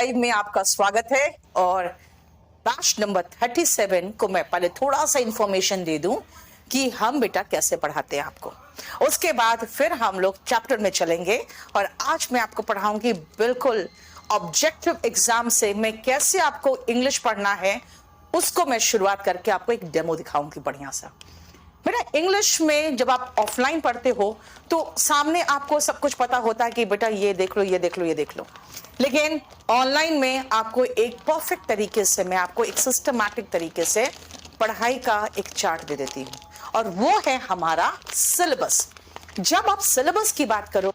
Live में आपका स्वागत है। और बैच नंबर 37 को मैं पहले थोड़ा सा इंफॉर्मेशन दे दूं कि हम बेटा कैसे पढ़ाते हैं आपको। उसके बाद फिर हम लोग चैप्टर में चलेंगे और आज मैं आपको पढ़ाऊंगी बिल्कुल ऑब्जेक्टिव एग्जाम से मैं कैसे आपको इंग्लिश पढ़ना है, उसको मैं शुरुआत करके आपको एक डेमो दिखाऊंगी बढ़िया सा। बेटा इंग्लिश में जब आप ऑफलाइन पढ़ते हो तो सामने आपको सब कुछ पता होता है कि बेटा ये देख लो, ये देख लो, ये देख लो। लेकिन ऑनलाइन में आपको एक परफेक्ट तरीके से, मैं आपको एक सिस्टमैटिक तरीके से पढ़ाई का एक चार्ट दे देती हूँ और वो है हमारा सिलेबस। जब आप सिलेबस की बात करो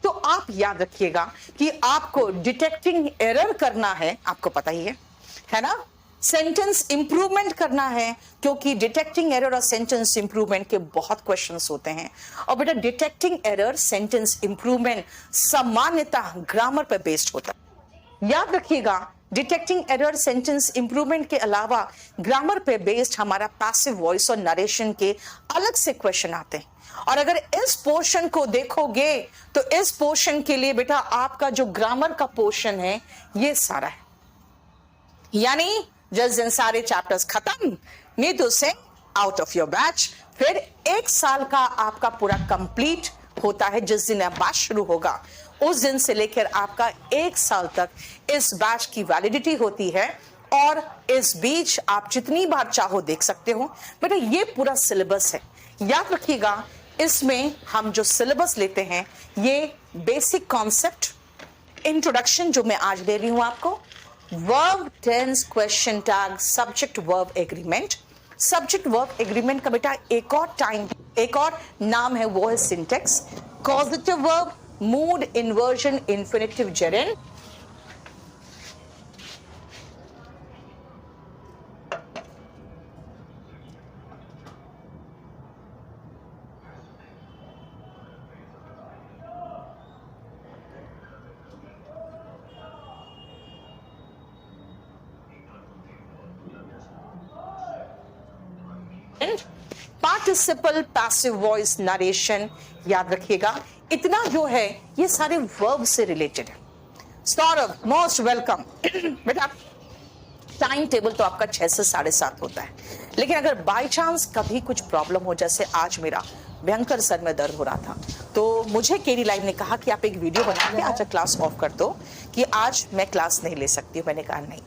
तो आप याद रखिएगा कि आपको डिटेक्टिंग एरर करना है, आपको पता ही है ना। सेंटेंस इंप्रूवमेंट करना है क्योंकि डिटेक्टिंग एरर और सेंटेंस इंप्रूवमेंट के बहुत क्वेश्चंस होते हैं। और बेटा डिटेक्टिंग एरर, सेंटेंस इंप्रूवमेंट सामान्यतः ग्रामर पर बेस्ड होता है। याद रखिएगा, डिटेक्टिंग एरर, सेंटेंस इंप्रूवमेंट के अलावा ग्रामर पे बेस्ड हमारा पैसिव वॉइस और नरेशन के अलग से क्वेश्चन आते हैं। और अगर इस पोर्शन को देखोगे तो इस पोर्शन के लिए बेटा आपका जो ग्रामर का पोर्शन है ये सारा है, यानी जिस दिन सारे चैप्टर्स खत्म, नीतू से आउट ऑफ योर बैच, फिर एक साल का आपका पूरा कंप्लीट होता है। जिस दिन बैच शुरू होगा उस दिन से लेकर आपका एक साल तक इस बैच की वैलिडिटी होती है और इस बीच आप जितनी बार चाहो देख सकते हो। बेटा ये पूरा सिलेबस है, याद रखिएगा। इसमें हम जो सिलेबस लेते हैं ये बेसिक कॉन्सेप्ट, इंट्रोडक्शन जो मैं आज दे रही हूं आपको, verb, tense, question tag, subject verb agreement. Subject verb agreement का बेटा एक और नाम है, वो है syntax. Causative verb, mood, inversion, infinitive, gerund. Participle, passive voice, narration. याद रखिएगा इतना जो है ये सारे वर्ब से रिलेटेड है। Saurabh most welcome. बेटा टाइम टेबल तो आपका 6 से 7:30 होता है, लेकिन अगर बाय चांस कभी कुछ प्रॉब्लम हो, जैसे आज मेरा भयंकर सर में दर्द हो रहा था, तो मुझे केरी लाइव ने कहा कि आप एक वीडियो बना के आज क्लास ऑफ कर दो कि आज मैं क्लास नहीं ले सकती हूँ। मैंने कहा नहीं,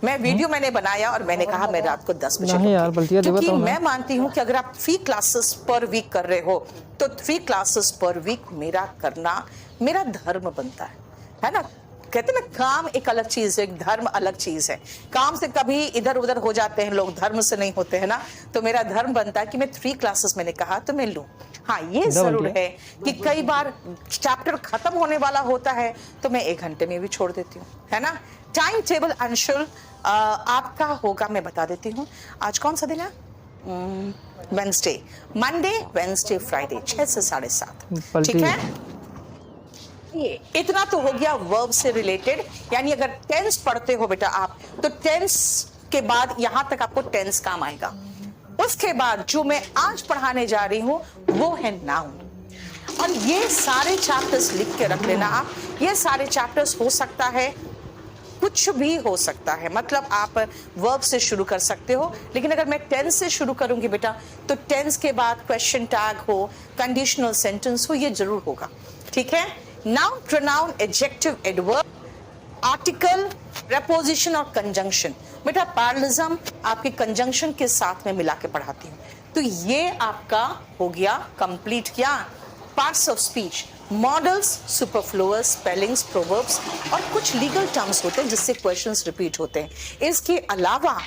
मैं वीडियो मैंने बनाया और मैंने कहा मैं रात को 10 बजे, क्योंकि मैं मानती हूँ कि अगर आप 3 क्लासेस पर वीक कर रहे हो तो 3 क्लासेस पर वीक मेरा करना मेरा धर्म बनता है ना। कहते ना, काम एक अलग चीज है, धर्म अलग चीज है। काम से कभी इधर उधर हो जाते हैं लोग, धर्म से नहीं होते हैं ना। तो मेरा धर्म बनता है कि मैं 3 क्लासेस मैंने कहा तो मैं लूं। हाँ ये जरूर है कि कई बार चैप्टर खत्म होने वाला होता है तो मैं 1 घंटे में भी छोड़ देती हूँ, है ना। टाइम टेबल अंशुल आपका होगा, मैं बता देती हूँ। आज कौन सा दिन है? वेंसडे, मंडे, वेंसडे, फ्राइडे, 6 से 7:30, ठीक है। ये इतना तो हो गया वर्ब से रिलेटेड, यानी अगर टेंस पढ़ते हो बेटा आप तो टेंस के बाद यहां तक आपको टेंस काम आएगा। उसके बाद जो मैं आज पढ़ाने जा रही हूं वो है नाउन। और ये सारे चैप्टर्स लिख के रख लेना आप। ये सारे चैप्टर्स हो सकता है, कुछ भी हो सकता है, मतलब आप वर्ब से शुरू कर सकते हो, लेकिन अगर मैं टेंस से शुरू करूंगी बेटा तो टेंस के बाद क्वेश्चन टैग हो, कंडीशनल सेंटेंस हो, ये जरूर होगा, ठीक है। Noun, pronoun, adjective, adverb, article, preposition और कंजंक्शन। बेटा पैरलिज्म आपके कंजंक्शन के साथ में मिला के पढ़ाती हूँ। तो ये आपका हो गया कंप्लीट क्या, parts of speech, models, superfluous, spellings, proverbs और कुछ लीगल टर्म्स होते हैं जिससे क्वेश्चंस रिपीट होते हैं। इसके अलावा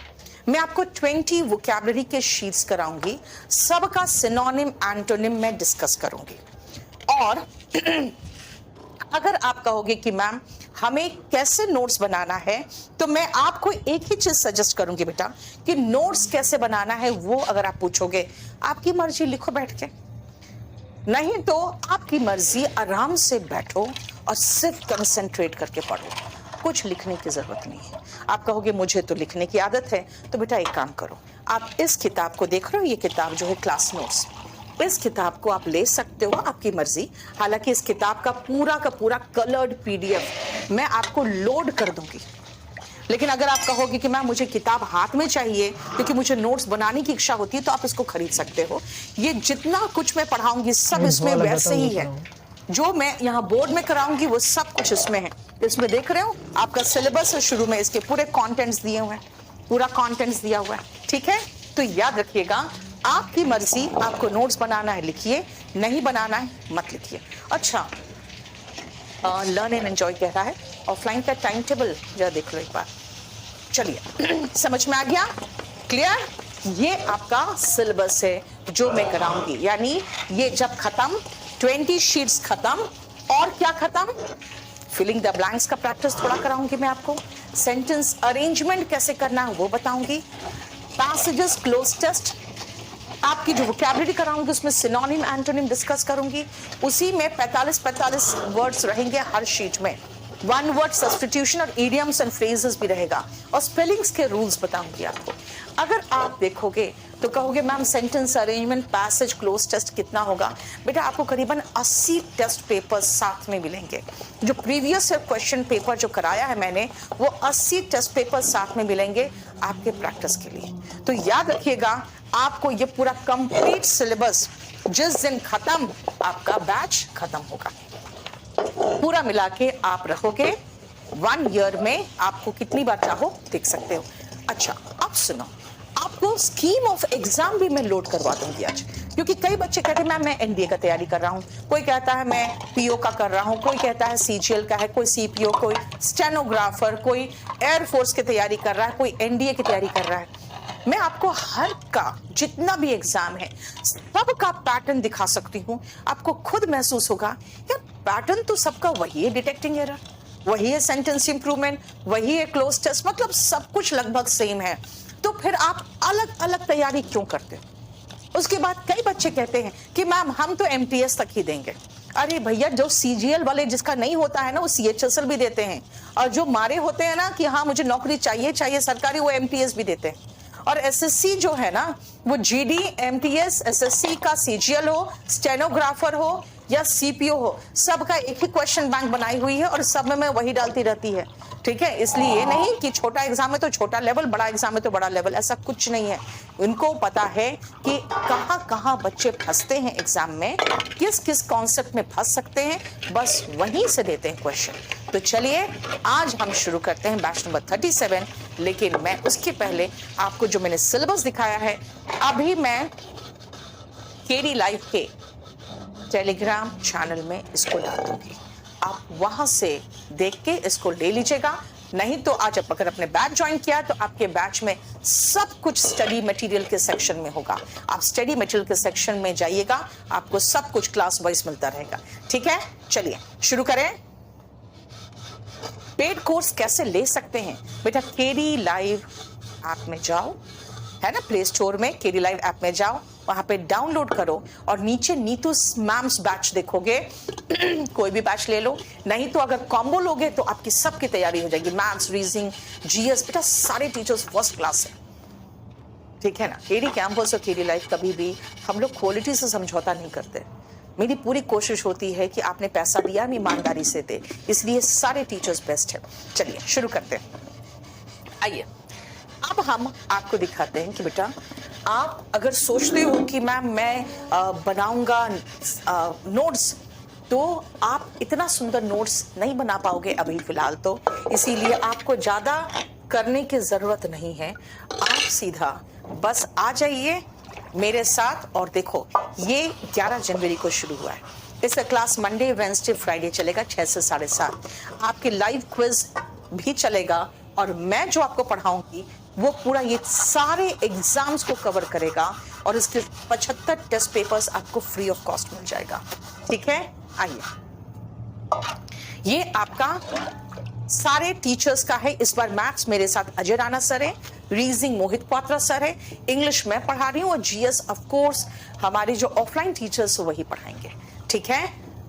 मैं आपको 20 वोकैबुलरी के शीट्स कराऊंगी, सबका सिनोनिम, एंटोनिम मैं डिस्कस करूंगी। और अगर आप कहोगे कि मैम हमें कैसे नोट्स बनाना है, तो मैं आपको एक ही चीज सजेस्ट करूंगी बेटा कि नोट्स कैसे बनाना है वो अगर आप पूछोगे, आपकी मर्जी, लिखो बैठ के, नहीं तो आपकी मर्जी, आराम से बैठो और सिर्फ कंसंट्रेट करके पढ़ो, कुछ लिखने की जरूरत नहीं है। आप कहोगे मुझे तो लिखने की आदत है, तो बेटा एक काम करो, आप इस किताब को देख रहे हो, ये किताब जो है क्लास नोट्स, इस किताब को आप ले सकते हो, आपकी मर्जी। हालांकि इस किताब का पूरा कलर्ड पीडीएफ मैं आपको लोड कर दूंगी, लेकिन अगर आप कहोगे कि मैम मुझे किताब हाथ में चाहिए क्योंकि मुझे नोट्स बनाने की इच्छा होती है, तो आप इसको खरीद सकते हो। ये जितना कुछ मैं पढ़ाऊंगी सब इसमें वैसे ही है, जो मैं यहाँ बोर्ड में कराऊंगी वो सब कुछ इसमें है। इसमें देख रहे हो आपका सिलेबस है, शुरू में इसके पूरे कंटेंट्स दिए हुए हैं, पूरा कंटेंट्स दिया हुआ है, ठीक है। तो याद रखिएगा, आपकी मर्जी, आपको नोट्स बनाना है लिखिए, नहीं बनाना है मत लिखिए। अच्छा, लर्न एंड एंजॉय कह रहा है, ऑफलाइन का टाइम टेबल जरा देख लो एक बार। चलिए समझ में आ गया, क्लियर। ये आपका सिलेबस है जो मैं कराऊंगी, यानी ये जब खत्म 20 शीट्स खत्म, और क्या खत्म, फिलिंग द ब्लैंक्स का प्रैक्टिस थोड़ा कराऊंगी मैं आपको, सेंटेंस अरेंजमेंट कैसे करना है वो बताऊंगी, पैसेजेस क्लोज टेस्ट, आपकी जो वोकैबुलरी कराऊंगी उसमें सिनोनिम एंटोनिम डिस्कस करूंगी। उसी में 45 वर्ड्स रहेंगे हर शीट में, 1 वर्ड सब्स्टिट्यूशन और इडियम्स एंड फ्रेजेस भी रहेगा, और स्पेलिंग्स के रूल्स बताऊंगी आपको। अगर आप देखोगे तो कहोगे ma'am sentence arrangement, passage, cloze test कितना होगा? बेटा आपको करीबन 80 टेस्ट पेपर्स साथ में मिलेंगे। जो प्रीवियस क्वेश्चन पेपर जो कराया है मैंने, वो 80 टेस्ट पेपर साथ में मिलेंगे आपके प्रैक्टिस के लिए। तो याद रखिएगा, आपको ये पूरा कंप्लीट सिलेबस जिस दिन खत्म, आपका बैच खत्म होगा, पूरा मिला के आप रखोगे 1 ईयर में, आपको कितनी बार चाहो देख सकते हो। अच्छा अब सुनो, आपको स्कीम ऑफ एग्जाम भी मैं लोड करवा दूंगी आज, क्योंकि कई बच्चे कहते हैं मैम मैं एनडीए का तैयारी कर रहा हूँ, कोई कहता है मैं पीओ का कर रहा हूँ, कोई कहता है सीजीएल का है, कोई सीपीओ, कोई स्टेनोग्राफर, कोई एयरफोर्स की तैयारी कर रहा है, कोई एनडीए की तैयारी कर रहा है। मैं आपको हर का जितना भी एग्जाम है सब का पैटर्न दिखा सकती हूँ, आपको खुद महसूस होगा यार पैटर्न तो सबका वही है, डिटेक्टिंग एरर वही है, सेंटेंस इंप्रूवमेंट वही है, क्लोज टेस्ट, मतलब सब कुछ लगभग सेम है। तो फिर आप अलग अलग तैयारी क्यों करते हो? उसके बाद कई बच्चे कहते हैं कि मैम हम तो एमटीएस तक ही देंगे। अरे भैया, जो सीजीएल वाले जिसका नहीं होता है ना, वो सीएचएसएल भी देते हैं, और जो मारे होते हैं ना कि हाँ मुझे नौकरी चाहिए सरकारी, वो एमटीएस भी देते हैं। और एसएससी जो है ना, वो जीडी, एमटीएस, एसएससी का सीजीएल हो, स्टेनोग्राफर हो या सीपीओ हो, सबका एक ही क्वेश्चन बैंक बनाई हुई है और सब में वही डालती रहती है, ठीक है। इसलिए ये नहीं कि छोटा एग्जाम है तो छोटा लेवल, बड़ा एग्जाम है तो बड़ा लेवल, ऐसा कुछ नहीं है। उनको पता है कि कहाँ कहाँ बच्चे फंसते हैं एग्जाम में, किस किस कॉन्सेप्ट में फंस सकते हैं, बस वहीं से देते हैं क्वेश्चन। तो चलिए आज हम शुरू करते हैं बैच नंबर 37, लेकिन मैं उसके पहले आपको जो मैंने सिलेबस दिखाया है, अभी मैं केडी लाइव के टेलीग्राम चैनल में इसको डाल दूंगी, आप वहां से देख के इसको ले लीजिएगा। नहीं तो आज आप अगर अपने बैच ज्वाइन किया तो आपके बैच में सब कुछ स्टडी मटेरियल के सेक्शन में होगा, आप स्टडी मटेरियल के सेक्शन में जाइएगा, आपको सब कुछ क्लास वाइज मिलता रहेगा, ठीक है। चलिए शुरू करें। पेड कोर्स कैसे ले सकते हैं? बेटा केडी लाइव ऐप में जाओ, है ना, प्ले स्टोर में केडी लाइव ऐप में जाओ, वहां पे डाउनलोड करो और नीचे नीतू मैम्स बैच देखोगे कोई भी बैच ले लो, नहीं तो अगर कॉम्बो लोगे तो आपकी सबकी तैयारी हो जाएगी, मैथ्स, रीजनिंग, जीएस, बेटा सारे टीचर्स फर्स्ट क्लास है, ठीक है ना। केडी कैंपस और केडी लाइव कभी भी हम लोग क्वालिटी से समझौता नहीं करते। मेरी पूरी कोशिश होती है कि आपने पैसा दिया, हम ईमानदारी से दे, इसलिए सारे टीचर्स बेस्ट है। चलिए शुरू करते हैं। आइए अब हम आपको दिखाते हैं कि बेटा आप अगर सोचते हो कि मैम मैं बनाऊंगा नोट्स, तो आप इतना सुंदर नोट्स नहीं बना पाओगे अभी फिलहाल तो, इसीलिए आपको ज़्यादा करने की ज़रूरत नहीं है। आप सीधा बस आ जाइए मेरे साथ और देखो, ये 11 जनवरी को शुरू हुआ है, इसका क्लास मंडे, वेंसडे, फ्राइडे चलेगा 6 से 7:30। आपके लाइव क्विज भी चलेगा और मैं जो आपको पढ़ाऊंगी वो पूरा ये सारे एग्जाम्स को कवर करेगा और इसके 75 टेस्ट पेपर्स आपको फ्री ऑफ कॉस्ट मिल जाएगा, ठीक है। आइए, ये आपका सारे टीचर्स का है। इस बार मैथ्स मेरे साथ अजय राणा सर है, रीजनिंग मोहित क्वात्रा सर है, इंग्लिश मैं पढ़ा रही हूँ और जीएस ऑफ कोर्स हमारे जो ऑफलाइन टीचर्स वही पढ़ाएंगे, ठीक है।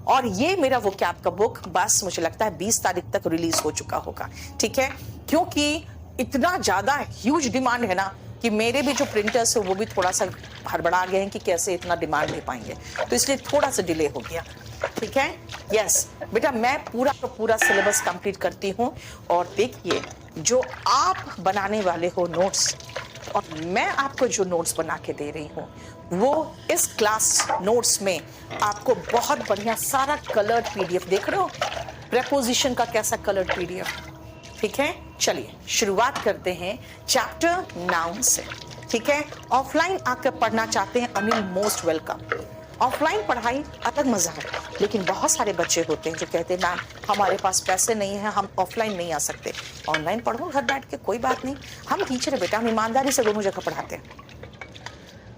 और ये मेरा वो कैप का बुक बस मुझे लगता है 20 तारीख तक रिलीज हो चुका होगा, ठीक है, क्योंकि इतना ज्यादा ह्यूज डिमांड है ना, कि मेरे भी जो प्रिंटर्स है वो भी थोड़ा सा हड़बड़ा गए हैं कि कैसे इतना डिमांड दे पाएंगे, तो इसलिए थोड़ा सा डिले हो गया। ठीक है, यस बेटा, मैं पूरा का पूरा सिलेबस कंप्लीट करती हूँ। और देखिए, जो आप बनाने वाले हो नोट्स, और मैं आपको जो नोट्स बना के दे रही हूँ, वो इस क्लास नोट्स में आपको बहुत बढ़िया सारा कलर्ड पीडीएफ, देख रहे हो प्रेपोजिशन का कैसा कलर्ड पीडीएफ। ठीक है, चलिए शुरुआत करते हैं चैप्टर नाउन से। ठीक है, ऑफलाइन आकर पढ़ना चाहते हैं, अनिल मोस्ट वेलकम। ऑफलाइन पढ़ाई अलग मजा है, लेकिन बहुत सारे बच्चे होते हैं जो कहते हैं मैम हमारे पास पैसे नहीं है, हम ऑफलाइन नहीं आ सकते, ऑनलाइन पढ़ो घर बैठ के, कोई बात नहीं, हम टीचर है बेटा, हम ईमानदारी से दोनों जगह पढ़ाते हैं।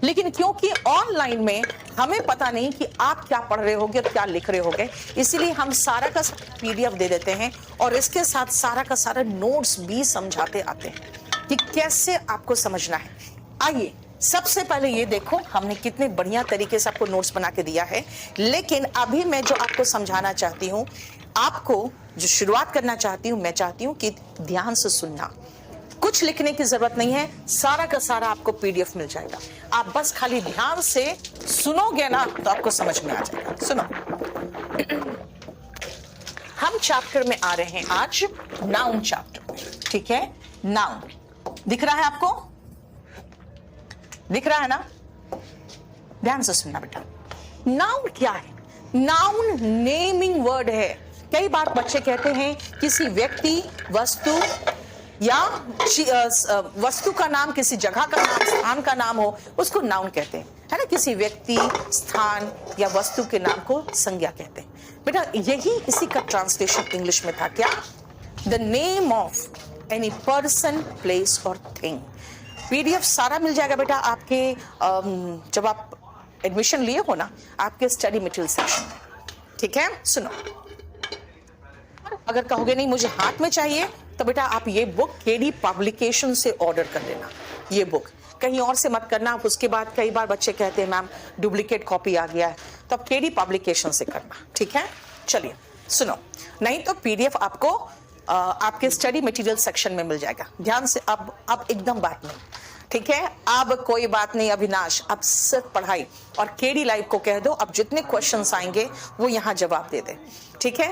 लेकिन क्योंकि ऑनलाइन में हमें पता नहीं कि आप क्या पढ़ रहे होगे और क्या लिख रहे होगे, इसीलिए हम सारा का सारा पीडीएफ दे देते हैं और इसके साथ सारा का सारा नोट्स भी समझाते आते हैं कि कैसे आपको समझना है। आइए सबसे पहले ये देखो, हमने कितने बढ़िया तरीके से आपको नोट्स बना के दिया है, लेकिन अभी मैं जो आपको समझाना चाहती हूँ, आपको जो शुरुआत करना चाहती हूँ, मैं चाहती हूँ कि ध्यान से सुनना, कुछ लिखने की जरूरत नहीं है, सारा का सारा आपको पीडीएफ मिल जाएगा, आप बस खाली ध्यान से सुनोगे ना तो आपको समझ में आ जाएगा। सुनो, हम चैप्टर में आ रहे हैं आज नाउन चैप्टर में। ठीक है, नाउन दिख रहा है आपको, दिख रहा है ना, ध्यान से सुनना बेटा। नाउन क्या है? नाउन नेमिंग वर्ड है। कई बार बच्चे कहते हैं किसी व्यक्ति, वस्तु या वस्तु का नाम, किसी जगह का नाम, स्थान का नाम हो, उसको नाउन कहते हैं, है ना। किसी व्यक्ति, स्थान या वस्तु के नाम को संज्ञा कहते हैं। बेटा यही इसी का ट्रांसलेशन इंग्लिश में था, क्या? The name of any person, place और थिंग। पीडीएफ सारा मिल जाएगा बेटा आपके जब आप एडमिशन लिए हो ना, आपके स्टडी मटेरियल सेक्शन में। ठीक है, सुनो, अगर कहोगे नहीं मुझे हाथ में चाहिए, तो बेटा आप ये बुक केडी पब्लिकेशन से ऑर्डर कर लेना। ये बुक कहीं और से मत करना। उसके बाद कई बार बच्चे कहते हैं मैम डुप्लीकेट कॉपी आ गया है, तो आप केडी पब्लिकेशन से करना। ठीक है, चलिए सुनो, नहीं तो पीडीएफ आपको आपके स्टडी मटेरियल सेक्शन में मिल जाएगा। ध्यान से, अब एकदम बात नहीं, ठीक है, अब कोई बात नहीं अविनाश, अब सिर्फ पढ़ाई। और केडी लाइव को कह दो अब जितने क्वेश्चंस आएंगे वो यहाँ जवाब दे दे। ठीक है,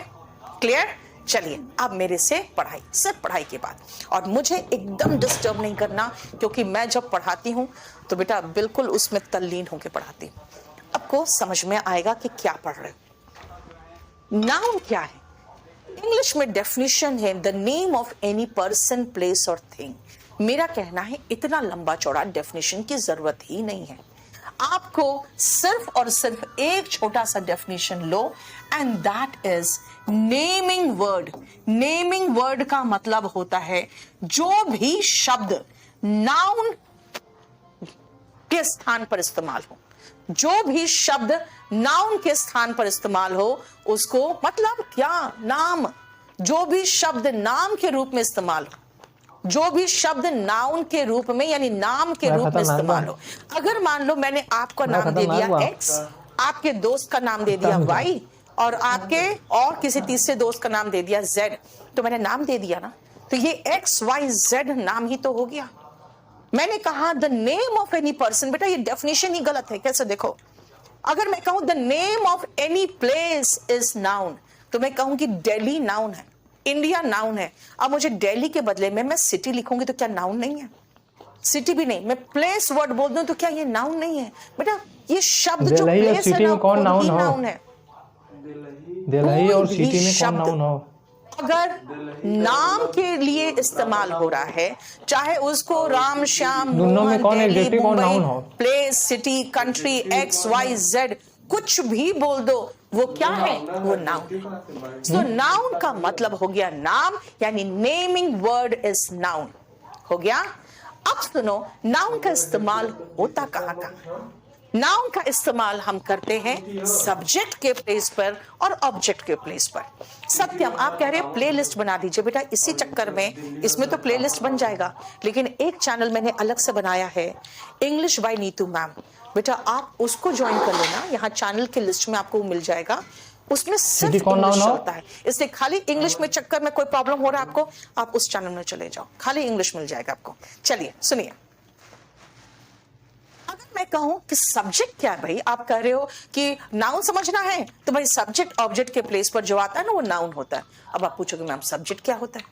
क्लियर? चलिए अब मेरे से पढ़ाई, सिर्फ पढ़ाई की बात, और मुझे एकदम डिस्टर्ब नहीं करना, क्योंकि मैं जब पढ़ाती हूँ तो बेटा बिल्कुल उसमें तल्लीन होकर पढ़ाती हूँ। आपको समझ में आएगा कि क्या पढ़ रहे हो। नाउन क्या है? इंग्लिश में डेफिनेशन है the name of any person, place और थिंग। मेरा कहना है इतना लंबा चौड़ा डेफिनेशन की जरूरत ही नहीं है। आपको सिर्फ और सिर्फ एक छोटा सा definition low, and that is naming word. Naming word का मतलब होता है जो भी शब्द नाउन के स्थान पर इस्तेमाल हो, जो भी शब्द नाउन के स्थान पर इस्तेमाल हो उसको, मतलब क्या, नाम। जो भी शब्द नाम के रूप में इस्तेमाल हो, जो भी शब्द नाउन के रूप में यानी नाम के रूप में इस्तेमाल हो। अगर मान लो मैंने आपका नाम दे दिया एक्स, आपके दोस्त का नाम दे दिया वाई, और आपके और किसी तीसरे दोस्त का नाम दे दिया जेड, तो मैंने नाम दे दिया ना, तो ये एक्स वाई जेड नाम ही तो हो गया। मैंने कहा the name of any person, बेटा ये डेफिनेशन ही गलत है। कैसे? देखो, अगर मैं कहूं the name of any place is noun, तो मैं कहूंगी दिल्ली नाउन है, इंडिया नाउन है। अब मुझे दिल्ली के बदले में मैं सिटी लिखूंगी तो क्या नाउन नहीं है? सिटी भी नहीं। मैं प्लेस वर्ड बोल दूं तो क्या ये नाउन नहीं है? बेटा ये शब्द जो प्लेस है ना, कौन नाउन है? दिल्ली और सिटी में कौन नाउन हो? अगर नाम के लिए इस्तेमाल हो रहा है, चाहे उसको Ram, Shyam, Mohan, Delhi, Mumbai, place, city, country, X Y Z कुछ भी बोल दो, वो क्या है? वो नाउन। तो नाउन का मतलब हो गया नाम, यानी नेमिंग वर्ड इज नाउन हो गया। अब सुनो, नाउन का इस्तेमाल होता कहां कहां? नाउन का इस्तेमाल हम करते हैं सब्जेक्ट के प्लेस पर और ऑब्जेक्ट के प्लेस पर। सत्यम, आप कह रहे हैं प्ले लिस्ट बना दीजिए। बेटा इसी चक्कर में इसमें तो प्ले लिस्ट बन जाएगा, लेकिन एक चैनल मैंने अलग से बनाया है, इंग्लिश बाय नीतू मैम। बेटा आप उसको ज्वाइन कर लेना, यहाँ चैनल के लिस्ट में आपको मिल जाएगा, उसमें सिर्फ इंग्लिश होता है। इसलिए खाली इंग्लिश में चक्कर में कोई प्रॉब्लम हो रहा है आपको, आप उस चैनल में चले जाओ, खाली इंग्लिश मिल जाएगा आपको। चलिए सुनिए, मैं कहूं कि सब्जेक्ट क्या है भाई, आप कह रहे हो कि नाउन समझना है, तो भाई सब्जेक्ट ऑब्जेक्ट के प्लेस पर जो आता है ना वो नाउन होता है। अब आप पूछोगे मैम सब्जेक्ट क्या होता है,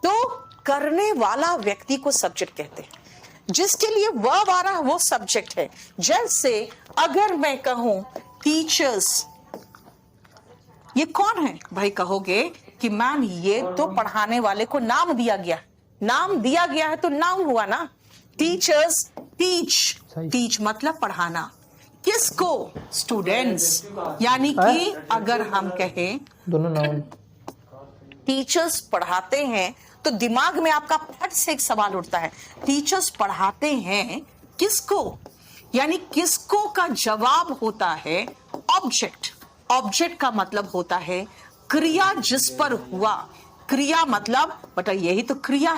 तो करने वाला व्यक्ति को सब्जेक्ट कहते हैं, जिसके लिए वर्ब आ रहा है वो सब्जेक्ट है। जैसे अगर मैं कहूं टीचर्स, ये कौन है भाई, कहोगे कि मैम ये तो पढ़ाने वाले को नाम दिया गया, नाम दिया गया है तो नाउन हुआ ना। टीचर्स टीच, टीच मतलब पढ़ाना, किसको, स्टूडेंट्स। यानी कि अगर हम कहें दोनों नाउन, टीचर्स पढ़ाते हैं, तो दिमाग में आपका फट से एक सवाल उठता है, टीचर्स पढ़ाते हैं किसको, यानी किसको का जवाब होता है ऑब्जेक्ट। ऑब्जेक्ट का मतलब होता है क्रिया जिस पर हुआ। क्रिया मतलब बेटा यही तो क्रिया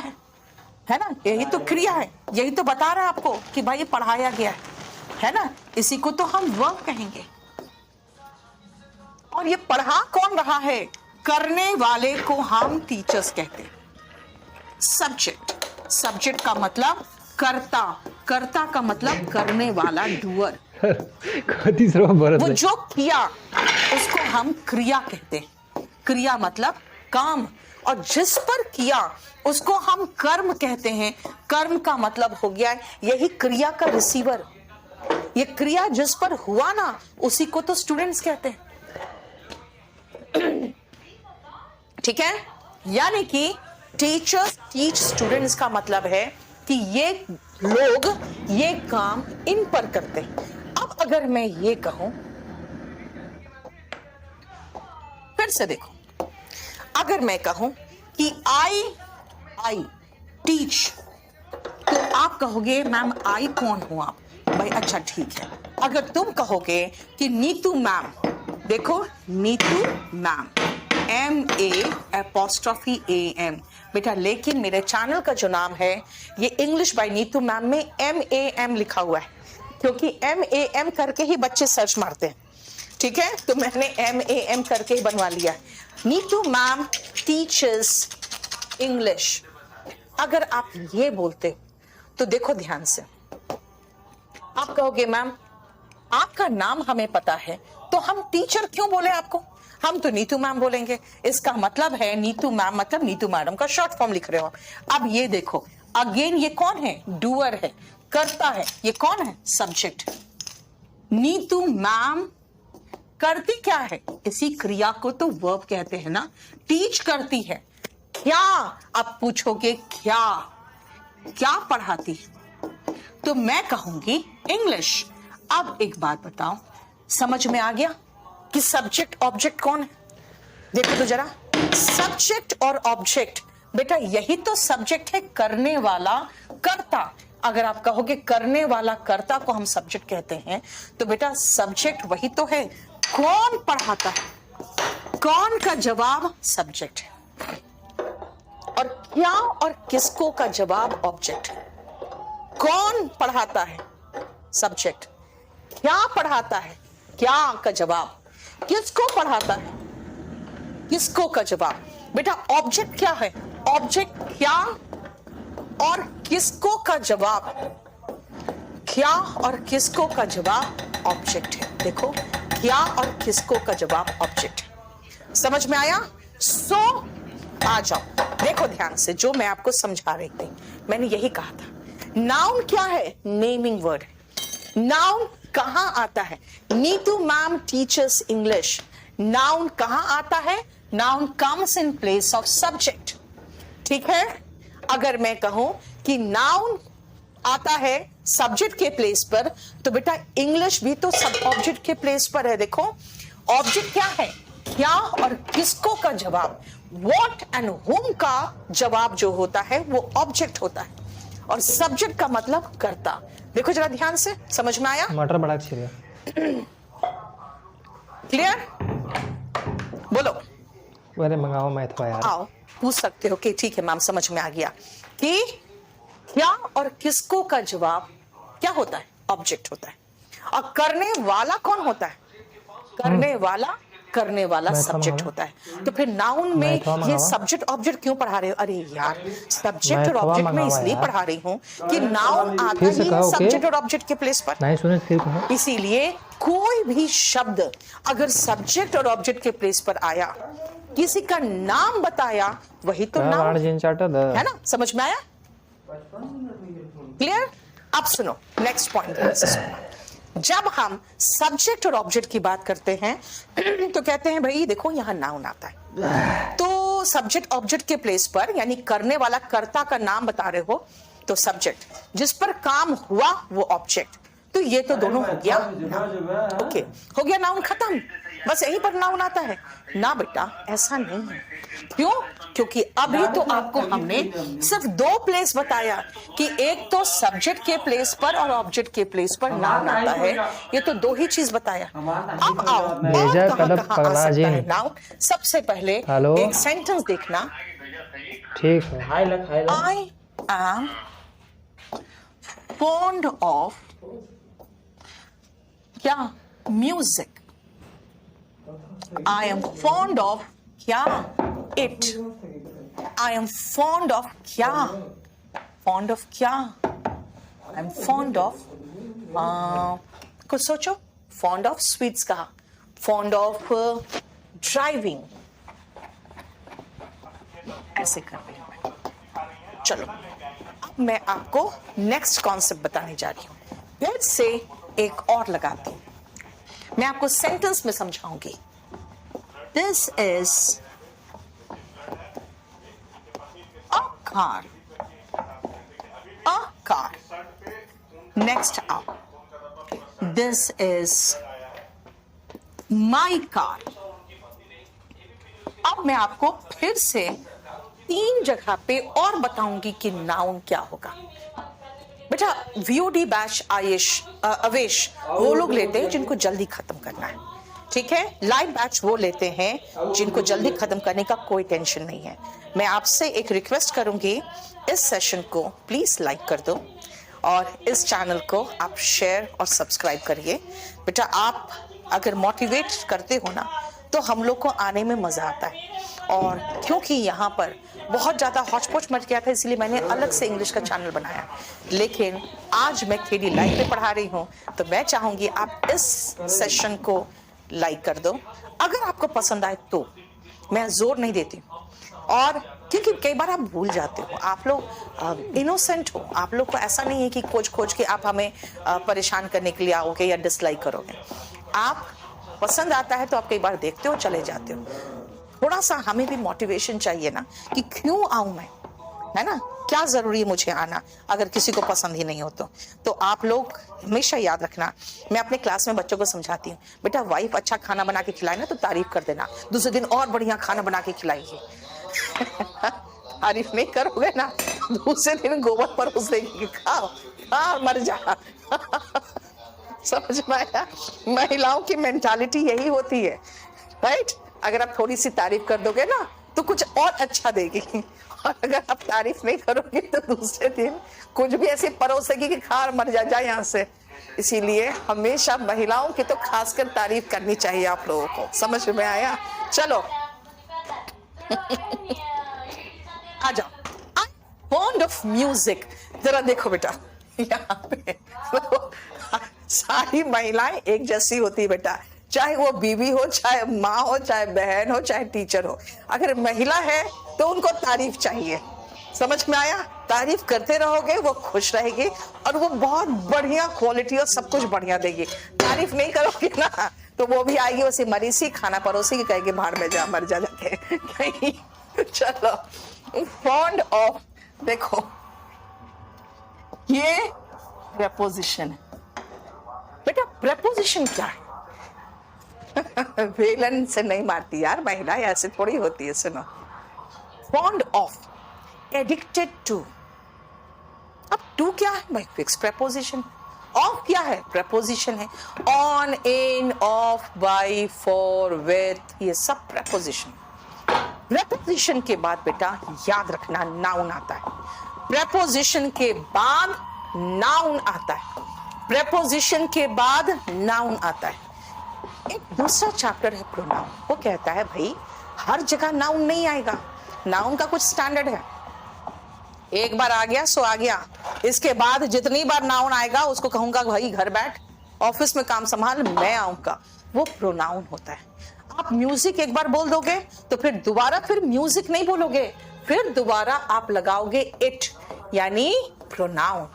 है ना, यही तो क्रिया है, यही तो बता रहा है आपको कि भाई पढ़ाया गया है ना, इसी को तो हम वर्ब कहेंगे। और ये पढ़ा कौन रहा है, करने वाले को हम टीचर्स कहते हैं। सब्जेक्ट, सब्जेक्ट का मतलब कर्ता, कर्ता का मतलब करने वाला, डूअर। वो जो किया उसको हम क्रिया कहते हैं। क्रिया मतलब काम, और जिस पर किया उसको हम कर्म कहते हैं। कर्म का मतलब हो गया यही क्रिया का रिसीवर। ये क्रिया जिस पर हुआ ना उसी को तो स्टूडेंट्स कहते हैं। ठीक है, यानी कि टीचर्स टीच स्टूडेंट्स का मतलब है कि ये लोग ये काम इन पर करते हैं। अब अगर मैं ये कहूं, फिर से देखो, अगर मैं कहूं कि आई टीच, तो आप कहोगे मैम आई कौन हूं आप, भाई अच्छा ठीक है। अगर तुम कहोगे कि नीतू मैम, देखो नीतू मैम, MA'AM बेटा, लेकिन मेरे चैनल का जो नाम है ये इंग्लिश बाय नीतू मैम में MAM लिखा हुआ है, क्योंकि MAM करके ही बच्चे सर्च मारते हैं। ठीक है, तो मैंने MAM करके ही बनवा लिया। Neetu ma'am teachers English. अगर आप ये बोलते तो देखो ध्यान से, आप कहोगे मैम आपका नाम हमें पता है तो हम टीचर क्यों बोले आपको, हम तो नीतू मैम बोलेंगे। इसका मतलब है नीतू मैम मतलब नीतू मैडम का शॉर्ट फॉर्म लिख रहे हो। अब ये देखो अगेन, ये कौन है, डूअर है, करता है। ये कौन है, सब्जेक्ट। नीतू मैम करती क्या है, इसी क्रिया को तो वर्ब कहते हैं ना, टीच करती है। क्या, आप पूछोगे क्या, क्या पढ़ाती है, तो मैं कहूंगी इंग्लिश। अब एक बात बताओ, समझ में आ गया कि सब्जेक्ट ऑब्जेक्ट कौन है। देखो तो जरा, सब्जेक्ट और ऑब्जेक्ट, बेटा यही तो सब्जेक्ट है, करने वाला कर्ता। अगर आप कहोगे करने वाला कर्ता को हम सब्जेक्ट कहते हैं, तो बेटा सब्जेक्ट वही तो है, कौन पढ़ाता है, कौन का जवाब सब्जेक्ट है, और क्या और किसको का जवाब ऑब्जेक्ट है। कौन पढ़ाता है, सब्जेक्ट। क्या पढ़ाता है, क्या का जवाब। किसको पढ़ाता है, किसको का जवाब। बेटा ऑब्जेक्ट क्या है, ऑब्जेक्ट क्या और किसको का जवाब, क्या और किसको का जवाब ऑब्जेक्ट है। देखो क्या और किसको का जवाब ऑब्जेक्ट है। समझ में आया। सो आ जाओ, देखो ध्यान से, जो मैं आपको समझा रही थी मैंने यही कहा था। नाउन क्या है, नेमिंग वर्ड है। नाउन कहां आता है, Neetu ma'am teachers English. Noun कहां आता है, noun comes in place of subject. ठीक है, अगर मैं कहूं कि नाउन आता है सब्जेक्ट के प्लेस पर, तो बेटा इंग्लिश भी तो सब ऑब्जेक्ट के प्लेस पर है। देखो ऑब्जेक्ट क्या है, क्या और किसको का जवाब, व्हाट एंड whom का जवाब जो होता है वो ऑब्जेक्ट होता है, और सब्जेक्ट का मतलब कर्ता। देखो जरा ध्यान से, समझ में आया। मटर बड़ा अच्छी क्लियर, बोलो। अरे मंगाओ मैथ का यार। आओ पूछ सकते हो कि ठीक है मैम समझ में आ गया कि क्या और किसको का जवाब क्या होता है, ऑब्जेक्ट होता है। और करने वाला कौन होता है, करने वाला करने वाला मैं सब्जेक्ट थमा होता है। तो फिर नाउन में मैं थमा ये मंगावा। सब्जेक्ट ऑब्जेक्ट क्यों पढ़ा रहे हो? अरे यार, सब्जेक्ट मैं और थमा ऑब्जेक्ट में मंगावा इसलिए यार। पढ़ा रही हूँ कि नाउन आता फिर से ही है कहो कि सब्जेक्ट और ऑब्जेक्ट के प्लेस पर। नहीं सुने फिर कहो। इसीलिए कोई भी शब्द अगर सब्जेक्ट और ऑब्जेक्ट के प्लेस पर आया, किसी का नाम बताया, वही तो नाउन वाड़ जिन चाटा द है ना। समझ में आया? क्लियर? अब सुनो नेक्स्ट पॉइंट ध्यान से सुनो। जब हम सब्जेक्ट और ऑब्जेक्ट की बात करते हैं तो कहते हैं भाई देखो यहां नाउन आता है, तो सब्जेक्ट ऑब्जेक्ट के प्लेस पर यानी करने वाला कर्ता का नाम बता रहे हो तो सब्जेक्ट, जिस पर काम हुआ वो ऑब्जेक्ट। तो ये तो दोनों हो गया नाउन। ओके, हो गया नाउन खत्म, बस यहीं पर नाउन आता है ना। बेटा ऐसा नहीं है। क्यों? क्योंकि अभी तो आपको हमने सिर्फ दो प्लेस बताया कि एक तो सब्जेक्ट के प्लेस पर और ऑब्जेक्ट के प्लेस पर नाउन आता है। ये तो दो ही चीज बताया। अब आओ और भेजा कहां कदम कहां आ पगला सकता है जिन। नाउन। सबसे पहले हेलो। एक सेंटेंस देखना। ठीक है। I am fond of क्या? Music. I am fond of क्या? It. I am fond of क्या? Fond of क्या? I am fond of कुछ सोचो। Fond of sweets कहा, fond of driving, ऐसे कर रही हूं मैं। चलो अब मैं आपको नेक्स्ट कॉन्सेप्ट बताने जा रही हूं। फिर से एक और लगाती हूं, मैं आपको सेंटेंस में समझाऊंगी। This is a car, a car. Next आप, दिस इज माई कार। अब मैं आपको फिर से 3 जगह पे और बताऊंगी कि नाउन क्या होगा। बेटा वीओडी बैच अवेश वो लोग लेते हैं जिनको जल्दी खत्म करना है, ठीक है। लाइव बैच वो लेते हैं जिनको जल्दी खत्म करने का कोई टेंशन नहीं है। मैं आपसे एक रिक्वेस्ट करूंगी, इस सेशन को प्लीज लाइक कर दो और इस चैनल को आप शेयर और सब्सक्राइब करिए। बेटा आप अगर मोटिवेट करते हो ना तो हम लोग को आने में मजा आता है। और क्योंकि यहाँ पर बहुत ज़्यादा हौच-पौच मच गया था इसलिए मैंने अलग से इंग्लिश का चैनल बनाया, लेकिन आज मैं केडी लाइव पे पढ़ा रही हूँ तो मैं चाहूँगी आप इस सेशन को लाइक कर दो। अगर आपको पसंद आए तो मैं जोर नहीं देती, और क्योंकि कई बार आप भूल जाते हो, आप लोग इनोसेंट हो, आप लोग को ऐसा नहीं है कि खोज के आप हमें परेशान करने के लिए आओगे या डिसलाइक करोगे। आप पसंद आता है तो आप कई बार देखते हो चले जाते हो। थोड़ा सा हमें भी मोटिवेशन चाहिए ना कि क्यों आऊं मैं, है ना। क्या जरूरी है मुझे आना अगर किसी को पसंद ही नहीं हो तो आप लोग हमेशा याद रखना। मैं अपने क्लास में बच्चों को समझाती हूँ, बेटा वाइफ अच्छा खाना बना के खिलाए ना तो तारीफ कर देना, दूसरे दिन और बढ़िया खाना बना के खिलाइए। तारीफ नहीं करोगे ना दूसरे दिन गोबर पर उस देगी, खाओ खा मर जा। समझ में आया? महिलाओं की मेंटालिटी यही होती है, राइट। अगर आप थोड़ी सी तारीफ कर दोगे ना तो कुछ और अच्छा देगी, और अगर आप तारीफ नहीं करोगे तो दूसरे दिन कुछ भी ऐसे परोसेगी कि खा मर जा यहाँ से। इसीलिए हमेशा महिलाओं की तो खासकर तारीफ करनी चाहिए आप लोगों को। समझ में आया? चलो आ जाओ। फॉन्ड ऑफ म्यूजिक, जरा देखो बेटा यहाँ पे सारी महिलाएं एक जैसी होती है बेटा, चाहे वो बीवी हो, चाहे माँ हो, चाहे बहन हो, चाहे टीचर हो। अगर महिला है तो उनको तारीफ चाहिए। समझ में आया? तारीफ करते रहोगे वो खुश रहेगी और वो बहुत बढ़िया क्वालिटी और सब कुछ बढ़िया देगी। तारीफ नहीं करोगे ना तो वो भी आएगी वैसे मरी सी खाना परोसी की, कहेगी भाड़ में जा मर जा जाके कहीं। चलो फॉन्ड ऑफ, देखो ये प्रेपोजिशन है बेटा। प्रेपोजिशन क्या है? वेलन से नहीं मारती यार महिला, ऐसे थोड़ी होती है। सुनो, फॉन्ड ऑफ, एडिक्टेड टू। अब टू क्या है भाई? Fix preposition. ऑफ क्या है? प्रेपोजिशन है। On, in, of, by, for, with, ये सब प्रेपोजिशन। प्रेपोजिशन के बाद बेटा याद रखना नाउन आता है। प्रेपोजिशन के बाद नाउन आता है। प्रेपोजिशन के बाद नाउन आता है। एक दूसरा चैप्टर है प्रोनाउन, वो कहता है भाई हर जगह नाउन नहीं आएगा, नाउन का कुछ स्टैंडर्ड है। एक बार आ गया सो आ गया, इसके बाद जितनी बार नाउन आएगा उसको कहूंगा भाई घर बैठ, ऑफिस में काम संभाल, मैं आऊंगा, वो प्रोनाउन होता है। आप म्यूजिक एक बार बोल दोगे तो फिर दोबारा फिर म्यूजिक नहीं बोलोगे, फिर दोबारा आप लगाओगे इट, यानी प्रोनाउन।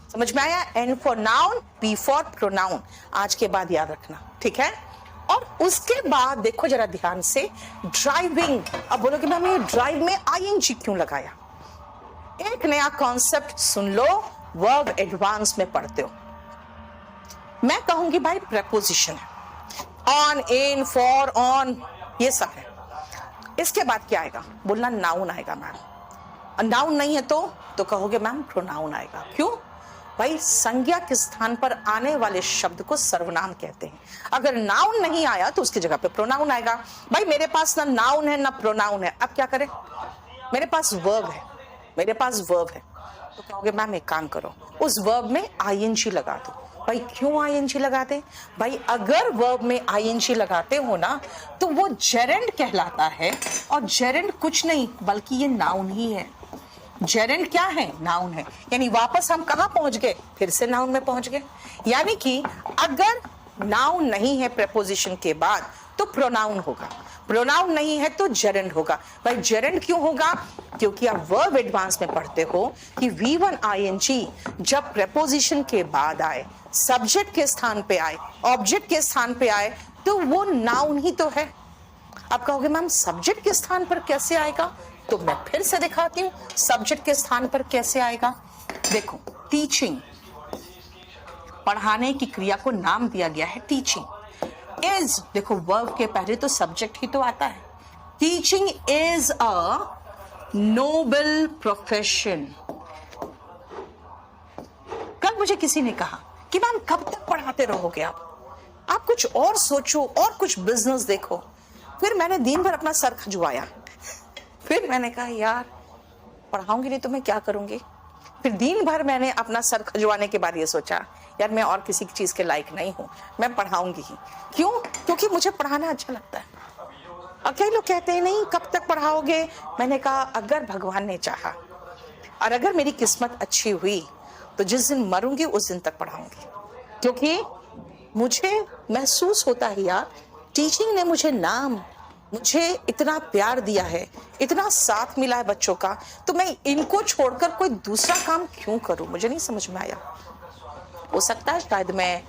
समझ में आया? N for noun, P for pronoun, आज के बाद याद रखना, ठीक है। और उसके बाद देखो जरा ध्यान से, ड्राइविंग। अब बोलोगे मैम ये ड्राइव में ING क्यों लगाया? एक नया कॉन्सेप्ट सुन लो, वर्ब एडवांस में पढ़ते हो। मैं कहूंगी भाई प्रेपोजिशन है, ऑन, इन, फॉर, ऑन, ये सब है। इसके बाद क्या आएगा? बोलना नाउन आएगा मैम। नाउन नहीं है तो कहोगे मैम प्रोनाउन आएगा। क्यों? भाई संज्ञा के स्थान पर आने वाले शब्द को सर्वनाम कहते हैं। अगर नाउन नहीं आया तो उसकी जगह पे प्रोनाउन आएगा। भाई मेरे पास ना नाउन है ना प्रोनाउन है, अब क्या करें? मेरे पास वर्ब है, मेरे पास वर्ब है, तो कहोगे मैम एक काम करो, उस वर्ब में ING लगा दो। भाई क्यों ING लगाते? भाई अगर वर्ब में ING लगाते हो ना तो वो जेरेंड कहलाता है, और जेरेंड कुछ नहीं बल्कि ये नाउन ही है। जेरेंड क्या है? नाउन है। यानी वापस हम कहां पहुंच गए? फिर से नाउन में पहुंच गए। यानी कि अगर नाउन नहीं है प्रेपोजिशन के बाद तो प्रोनाउन होगा, प्रोनाउन नहीं है तो जेरेंड होगा। भाई जेरेंड क्यों होगा? क्योंकि आप वर्ब एडवांस में पढ़ते हो कि V1 ING जब प्रेपोजिशन के बाद आए, सब्जेक्ट के स्थान पे आए, ऑब्जेक्ट के स्थान पे आए, तो वो नाउन ही तो है। आप कहोगे मैम सब्जेक्ट के स्थान पर कैसे आएगा? तो मैं फिर से दिखाती हूं सब्जेक्ट के स्थान पर कैसे आएगा। देखो, टीचिंग, पढ़ाने की क्रिया को नाम दिया गया है टीचिंग। इज, देखो वर्ब के पहले तो सब्जेक्ट ही तो आता है। Teaching is a noble profession. कल मुझे किसी ने कहा कि मैम कब तक पढ़ाते रहोगे आप कुछ और सोचो और कुछ बिजनेस देखो। फिर मैंने दिन भर अपना सर खजुआया, फिर मैंने कहा यार पढ़ाऊंगी नहीं तो मैं क्या करूंगी। फिर दिन भर मैंने अपना सर खजुआने के बाद ये सोचा यार मैं और किसी चीज के लायक नहीं हूं, मैं पढ़ाऊंगी ही। क्यों? क्योंकि मुझे पढ़ाना अच्छा लगता है। और कई लोग कहते हैं नहीं कब तक पढ़ाओगे? मैंने कहा अगर भगवान ने चाहा और अगर मेरी किस्मत अच्छी हुई तो जिस दिन मरूंगी उस दिन तक पढ़ाऊंगी। क्योंकि मुझे महसूस होता है यार टीचिंग ने मुझे इतना प्यार दिया है, इतना साथ मिला है बच्चों का, तो मैं इनको छोड़कर कोई दूसरा काम क्यों करूं? मुझे नहीं समझ में आया। हो सकता है शायद मैं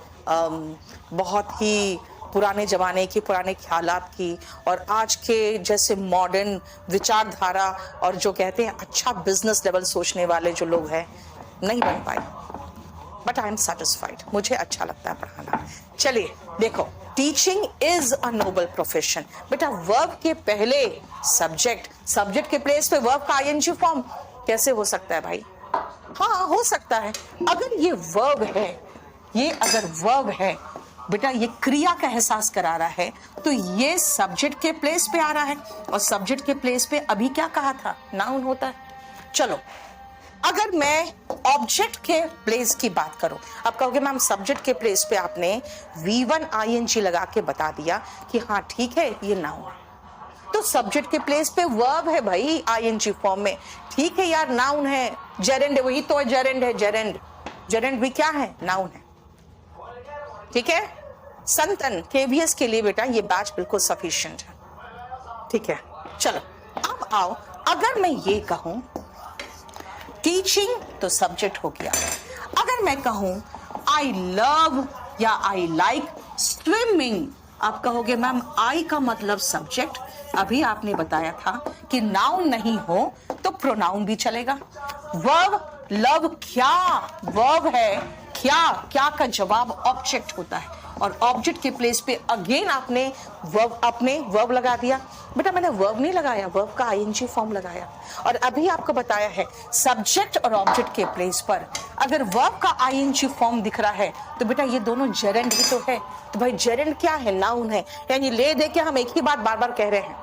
बहुत ही पुराने जमाने की, पुराने ख्यालात की और आज के जैसे मॉडर्न विचारधारा और जो कहते हैं अच्छा बिजनेस लेवल सोचने वाले जो लोग हैं नहीं बन पाए, बट आई एम सेटिस्फाइड। मुझे अच्छा लगता है पढ़ाना। चलिए देखो, teaching is a noble profession. बेटा वर्ब के पहले सब्जेक्ट के प्लेस पे वर्ब का ING फॉर्म कैसे हो सकता है भाई? हाँ हो सकता है। अगर ये वर्ब है, बेटा ये क्रिया का एहसास करा रहा है तो ये सब्जेक्ट के प्लेस पे आ रहा है, और सब्जेक्ट के प्लेस पे अभी क्या कहा था? नाउन होता है। चलो अगर मैं ऑब्जेक्ट के प्लेस की बात करूं, आप कहोगे मैम सब्जेक्ट के प्लेस पे आपने V1 ING लगा के बता दिया कि हाँ ठीक है ये नाउन है, तो सब्जेक्ट के प्लेस पे वर्ब है भाई ING फॉर्म में। ठीक है यार नाउन है, जेरेंड है, वही तो है जेरेंड भी क्या है? नाउन है। ठीक है, संतन KVS के लिए बेटा ये बैच बिल्कुल सफिशिएंट है। ठीक है, चलो अब आओ, अगर मैं ये कहूं टीचिंग तो सब्जेक्ट हो गया। अगर मैं कहूं आई लव या आई लाइक स्विमिंग, आप कहोगे मैम आई का मतलब सब्जेक्ट, अभी आपने बताया था कि नाउन नहीं हो तो प्रोनाउन भी चलेगा। वर्ब लव क्या वर्ब है, क्या का जवाब ऑब्जेक्ट होता है, और ऑब्जेक्ट के प्लेस पे अगेन आपने वर्ब लगा दिया। बेटा मैंने वर्ब नहीं लगाया, वर्ब का ING फॉर्म लगाया। और अभी आपको बताया है सब्जेक्ट और ऑब्जेक्ट के प्लेस पर अगर वर्ब का ING फॉर्म दिख रहा है तो बेटा ये दोनों जेरेंड ही तो है। तो भाई जेरेंड क्या है? नाउन है। यानी ले दे के हम एक ही बात बार बार कह रहे हैं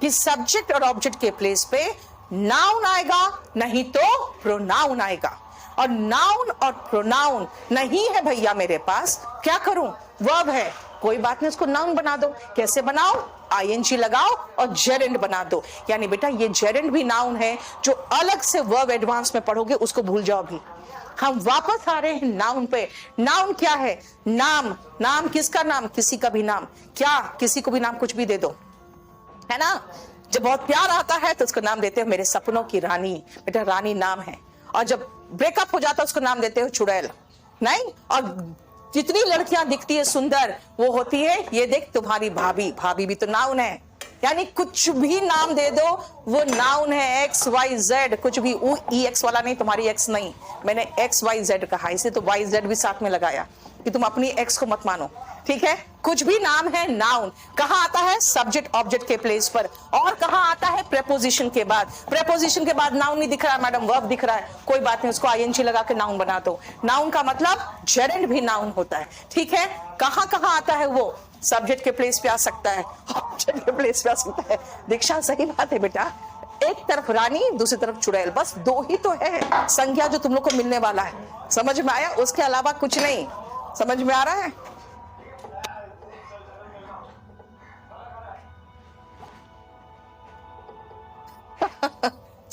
कि सब्जेक्ट और ऑब्जेक्ट के प्लेस पे नाउन आएगा, नहीं तो प्रोनाउन आएगा। और नाउन और प्रोनाउन नहीं है भैया मेरे पास, क्या करूं? वर्ब है, कोई बात नहीं, उसको नाउन बना दो। कैसे बनाओ? आईएनजी लगाओ और जेरेंड बना दो। यानी बेटा ये जेरेंड भी नाउन है, जो अलग से वर्ब एडवांस में पढ़ोगे उसको भूल जाओ भी। हम वापस आ रहे हैं नाउन पे। नाउन क्या है? नाम। नाम किसका नाम? किसी का भी नाम। क्या? किसी को भी नाम कुछ भी दे दो, है ना। जब बहुत प्यार आता है तो उसको नाम देते हो मेरे सपनों की रानी, बेटा रानी नाम है। और जब ब्रेकअप हो जाता है उसको नाम देते हो चुड़ैल। नहीं, और जितनी लड़कियां दिखती है सुंदर वो होती है ये देख तुम्हारी भाभी। भाभी भी तो नाउन है। यानी कुछ भी नाम दे दो वो नाउन है। एक्स वाई जेड, कुछ भी। ई एक्स वाला नहीं, तुम्हारी एक्स नहीं, मैंने एक्स वाई जेड कहा, इसे तो वाई जेड भी साथ में लगाया कि तुम अपनी एक्स को मत मानो, ठीक है। कुछ भी नाम है नाउन। कहां आता है? सब्जेक्ट ऑब्जेक्ट के प्लेस पर। और कहां आता है? प्रेपोजिशन के बाद। प्रेपोजिशन के बाद नाउन नहीं दिख रहा है मैडम, वर्ब दिख रहा है, कोई बात नहीं, उसको आईएनजी लगा के नाउन बना दो। नाउन का मतलब जेरेंड भी नाउन होता है, ठीक है। कहां कहां आता है वो? सब्जेक्ट के प्लेस पे आ सकता है, ऑब्जेक्ट के प्लेस पे आ सकता है। दीक्षा सही बात है बेटा, एक तरफ रानी दूसरी तरफ चुड़ैल, बस दो ही तो है संज्ञा जो तुम लोग को मिलने वाला है। समझ में आया? उसके अलावा कुछ नहीं। समझ में आ रहा है?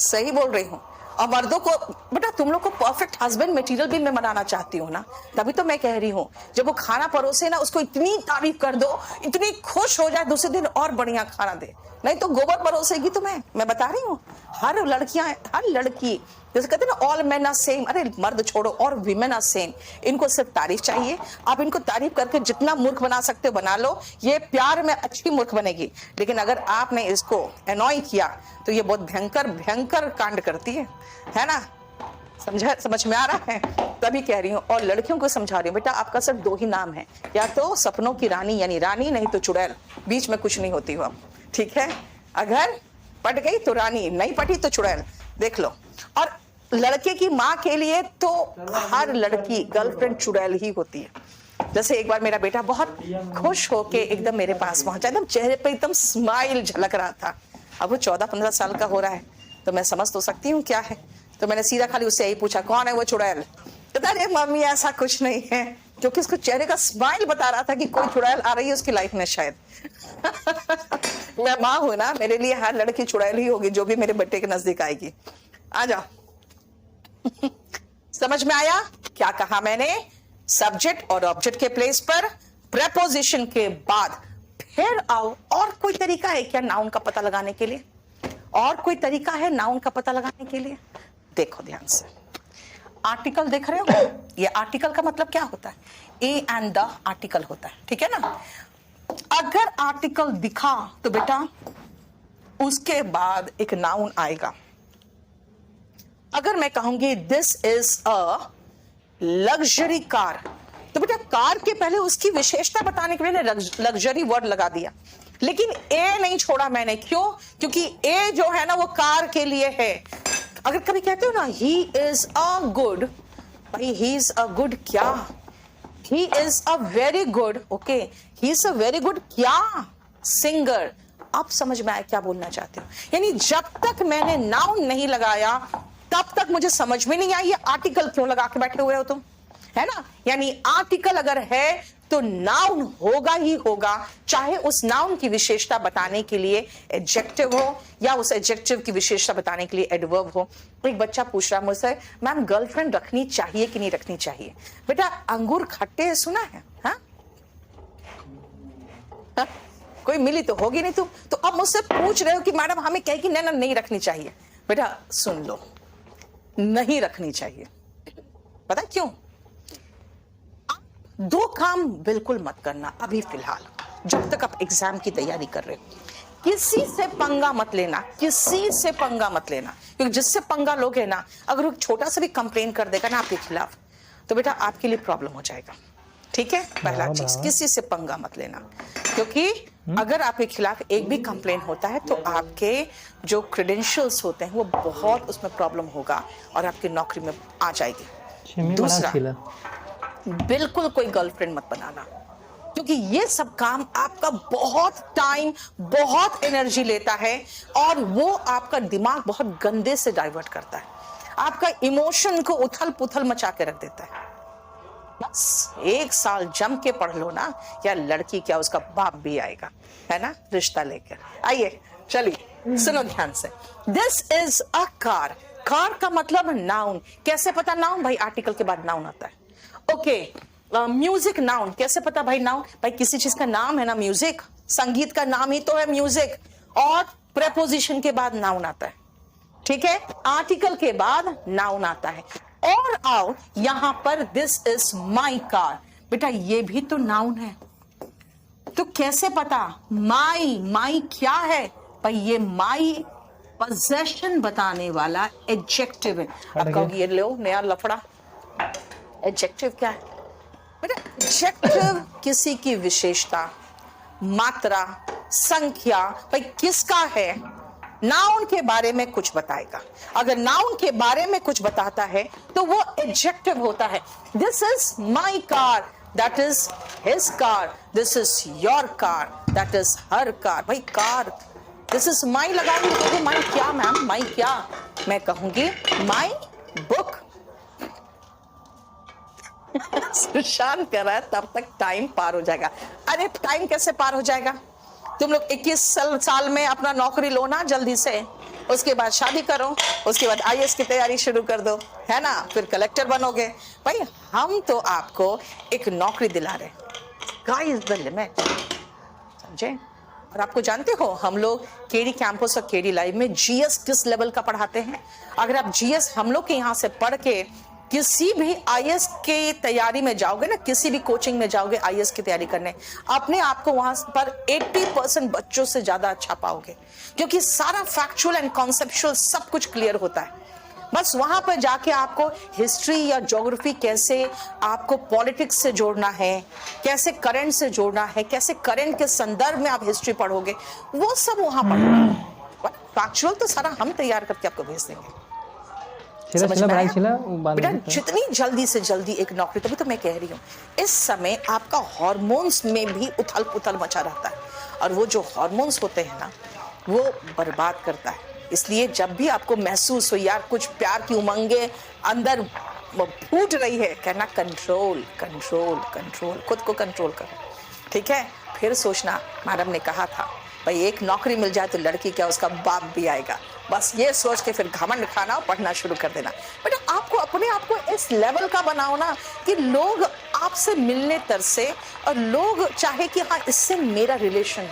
सही बोल रही हूँ। और मर्दों को बेटा तुम लोग को परफेक्ट हस्बैंड मटेरियल भी मैं बनाना चाहती हूँ ना, तभी तो मैं कह रही हूँ जब वो खाना परोसे ना उसको इतनी तारीफ कर दो, इतनी खुश हो जाए, दूसरे दिन और बढ़िया खाना दे। नहीं तो गोबर परोसेगी तुम्हें। मैं बता रही हूँ हर लड़कियां, हर लड़की, जैसे कहते हैं ना ऑल मेन आर सेम, अरे मर्द छोड़ो, और विमेन आर सेम। इनको सिर्फ तारीफ चाहिए। आप इनको तारीफ करके जितना मूर्ख बना सकते हो बना लो, ये प्यार में अच्छी मूर्ख बनेगी। लेकिन अगर आपने इसको एनॉय किया तो ये बहुत भयंकर भयंकर कांड करती है ना। समझ में आ रहा है? तभी कह रही हूँ। और लड़कियों को समझा रही हूँ बेटा आपका सिर्फ दो ही नाम है, या तो सपनों की रानी यानी रानी, नहीं तो चुड़ैल, बीच में कुछ नहीं होती हो आप, ठीक है। अगर पट गई तो रानी, नहीं पटी तो चुड़ैल, देख लो। और लड़के की माँ के लिए तो हर लड़की गर्लफ्रेंड चुड़ैल ही होती है। जैसे एक बार मेरा बेटा बहुत खुश होके एकदम मेरे पास पहुंचा, एकदम चेहरे पे एकदम स्माइल झलक रहा था। अब वो 14-15 साल का हो रहा है तो मैं समझ तो सकती हूँ क्या है। तो मैंने सीधा खाली उससे यही पूछा कौन है वो चुड़ैल। कहता अरे मम्मी ऐसा कुछ नहीं है, क्योंकि उसको चेहरे का स्माइल बता रहा था कि कोई चुड़ैल आ रही है उसकी लाइफ में शायद। मैं माँ हूं ना, मेरे लिए हर लड़की चुड़ैल ही होगी जो भी मेरे बेटे के नजदीक आएगी। आ जाओ। समझ में आया क्या कहा मैंने? सब्जेक्ट और ऑब्जेक्ट के प्लेस पर, प्रेपोजिशन के बाद फिर आओ। और कोई तरीका है क्या नाउन का पता लगाने के लिए? और कोई तरीका है नाउन का पता लगाने के लिए? देखो ध्यान से, आर्टिकल देख रहे हो? ये आर्टिकल का मतलब क्या होता है? ए एंड द आर्टिकल होता है, ठीक है ना। अगर आर्टिकल दिखा तो बेटा उसके बाद एक नाउन आएगा। अगर मैं कहूंगी this is a luxury car, तो बेटा कार के पहले उसकी विशेषता बताने के लिए लग्जरी वर्ड लगा दिया, लेकिन ए नहीं छोड़ा मैंने। क्यों? क्योंकि ए जो है ना वो कार के लिए है। अगर कभी कहते हो ना ही इज अ गुड, भाई ही इज अ गुड क्या? He is a very good, okay, he is a very good क्या? सिंगर। आप समझ में आया क्या बोलना चाहते हो? यानी जब तक मैंने नाउन नहीं लगाया तब तक मुझे समझ में नहीं आई ये आर्टिकल क्यों लगा के बैठे हुए हो तुम, है ना। यानी आर्टिकल अगर है तो नाउन होगा ही होगा, चाहे उस नाउन की विशेषता बताने के लिए एडजेक्टिव हो या उस एडजेक्टिव की विशेषता बताने के लिए एडवर्ब हो। एक बच्चा पूछ रहा मुझसे मैम गर्लफ्रेंड रखनी चाहिए कि नहीं रखनी चाहिए? बेटा अंगूर खट्टे सुना है? हाँ? हाँ? कोई मिली तो होगी नहीं तुम तो अब मुझसे पूछ रहे हो कि मैडम हमें कहे कि नहीं नहीं रखनी चाहिए। बेटा सुन लो, नहीं रखनी चाहिए। पता क्यों? दो काम बिल्कुल मत करना अभी फिलहाल, जब तक आप एग्जाम की तैयारी कर रहे हो। किसी से पंगा मत लेना, किसी से पंगा मत लेना, क्योंकि जिससे पंगा लोगे ना, अगर वो छोटा सा भी कंप्लेन कर देगा ना आपके खिलाफ तो बेटा आपके लिए प्रॉब्लम हो जाएगा, ठीक है। पहला चीज, किसी से पंगा मत लेना, क्योंकि अगर आपके खिलाफ एक भी कंप्लेन होता है तो आपके जो क्रेडेंशियल्स होते हैं वो बहुत उसमें प्रॉब्लम होगा और आपकी नौकरी में आ जाएगी। दूसरा, बिल्कुल कोई गर्लफ्रेंड मत बनाना, क्योंकि ये सब काम आपका बहुत टाइम, बहुत एनर्जी लेता है और वो आपका दिमाग बहुत गंदे से डाइवर्ट करता है, आपका इमोशन को उथल पुथल मचा के रख देता है। बस 1 साल जम के पढ़ लो ना, या लड़की क्या उसका बाप भी आएगा, है ना, रिश्ता लेकर। आइए चलिए सुनो ध्यान से। This is a car. Car का मतलब नाउन। कैसे पता नाउन? भाई आर्टिकल के बाद नाउन आता है। Okay, music noun. कैसे पता भाई नाउन? भाई किसी चीज का नाम है ना म्यूजिक, संगीत का नाम ही तो है म्यूजिक, और प्रेपोजिशन के बाद नाउन आता है। ठीक है, आर्टिकल के बाद नाउन आता है। और आओ यहां पर, दिस इज माई कार। बेटा ये भी तो नाउन है, तो कैसे पता? माई, माई क्या है भाई? ये माई पोजेशन बताने वाला एडजेक्टिव है। अब कहोगे ये लो नया लफड़ा, एडजेक्टिव क्या है बेटा? एडजेक्टिव किसी की विशेषता, मात्रा, संख्या, भाई किसका है, नाउन के बारे में कुछ बताएगा। अगर नाउन के बारे में कुछ बताता है तो वो एडजेक्टिव होता है। This is my car, that is his car, this is your car, that is her car. भाई कार, दिस इज माई लगाऊंगी तो माई क्या मैम? माई क्या? मैं कहूंगी माई बुक। सुशांत कह रहा है तब तक टाइम पार हो जाएगा। अरे टाइम कैसे पार हो जाएगा? तुम लोग 21 साल में अपना नौकरी लो ना जल्दी से, उसके बाद शादी करो, उसके बाद आईएएस की तैयारी शुरू कर दो, है ना, फिर कलेक्टर बनोगे। भाई हम तो आपको एक नौकरी दिला रहे, स्काई इज द लिमिट, समझे? और आपको जानते हो हम लोग केडी कैंपस और केडी लाइव में जीएस किस लेवल का पढ़ाते हैं? अगर आप जीएस हम लोग के यहाँ से पढ़ के किसी भी आईएएस की तैयारी में जाओगे ना, किसी भी कोचिंग में जाओगे आईएएस की तैयारी करने, अपने आप को वहां पर 80% बच्चों से ज्यादा अच्छा पाओगे, क्योंकि सारा फैक्चुअल एंड कॉन्सेप्चुअल सब कुछ क्लियर होता है। बस वहां पर जाके आपको हिस्ट्री या ज्योग्राफी, कैसे आपको पॉलिटिक्स से जोड़ना है, कैसे करंट से जोड़ना है, कैसे करंट के संदर्भ में आप हिस्ट्री पढ़ोगे, वो सब वहां पढ़ोगे। फैक्चुअल तो सारा हम तैयार करके आपको भेज देंगे। बेटा जितनी जल्दी से जल्दी एक नौकरी, तभी तो मैं कह रही हूँ इस समय आपका हार्मोन्स में भी उथल पुथल मचा रहता है, और वो जो हार्मोन्स होते हैं ना वो बर्बाद करता है। इसलिए जब भी आपको महसूस हो यार कुछ प्यार की उमंगे अंदर फूट रही है, कहना कंट्रोल कंट्रोल कंट्रोल, खुद को कंट्रोल करो, ठीक है? फिर सोचना मैडम ने कहा था भाई एक नौकरी मिल जाए तो लड़की क्या उसका बाप भी आएगा, बस ये सोच के फिर घमंड खाना और पढ़ना शुरू कर देना। बट आपको अपने आप को इस लेवल का बनाओ ना कि लोग आपसे मिलने तरसे, और लोग चाहे कि हाँ इससे मेरा रिलेशन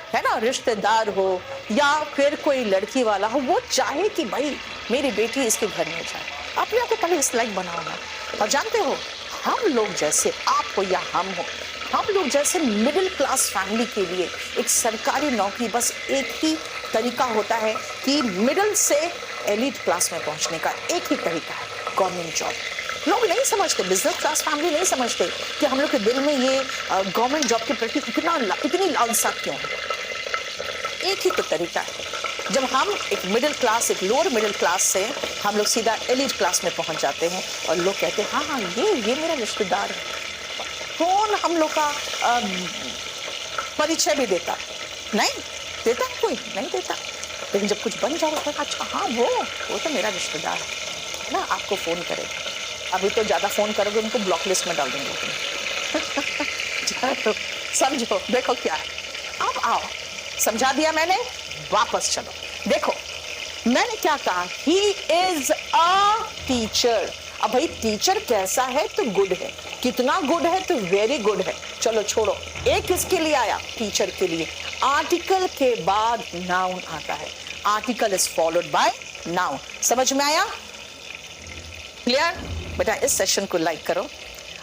है ना, रिश्तेदार हो या फिर कोई लड़की वाला हो, वो चाहे कि भाई मेरी बेटी इसके घर में जाए। अपने आप को पहले इस लाइक बनाओ ना। और जानते हो हम लोग जैसे, आप हो या हम हो, हम लोग जैसे मिडिल क्लास फैमिली के लिए एक सरकारी नौकरी बस एक ही तरीका होता है कि मिडिल से एलिट क्लास में पहुंचने का एक ही तरीका है, गवर्नमेंट जॉब। लोग नहीं समझते, बिजनेस क्लास फैमिली नहीं समझते कि हम लोग के दिल में ये गवर्नमेंट जॉब के प्रति इतनी लालसा क्यों है। एक ही तो तरीका है, जब हम एक मिडिल क्लास, एक लोअर मिडिल क्लास से हम लोग सीधा एलिट क्लास में पहुंच जाते हैं, और लोग कहते हैं हाँ ये मेरा रिश्तेदार है। कौन हम लोग का परिचय भी देता? नहीं देता, कोई नहीं देता। लेकिन जब कुछ बन जाओ तो अच्छा हाँ वो तो मेरा रिश्तेदार है ना, आपको फोन करेगा। अभी तो ज्यादा फोन करोगे उनको ब्लॉक लिस्ट में डाल देंगे समझो, देखो क्या है। अब आओ, समझा दिया मैंने, वापस चलो। देखो मैंने क्या कहा, ही इज अ टीचर। अब भाई टीचर कैसा है तो गुड है, कितना गुड है तो वेरी गुड है। चलो छोड़ो, एक किसके लिए आया? टीचर के लिए। आर्टिकल के बाद नाउन आता है, article is followed by noun. समझ में आया? क्लियर? बेटा इस सेशन को लाइक करो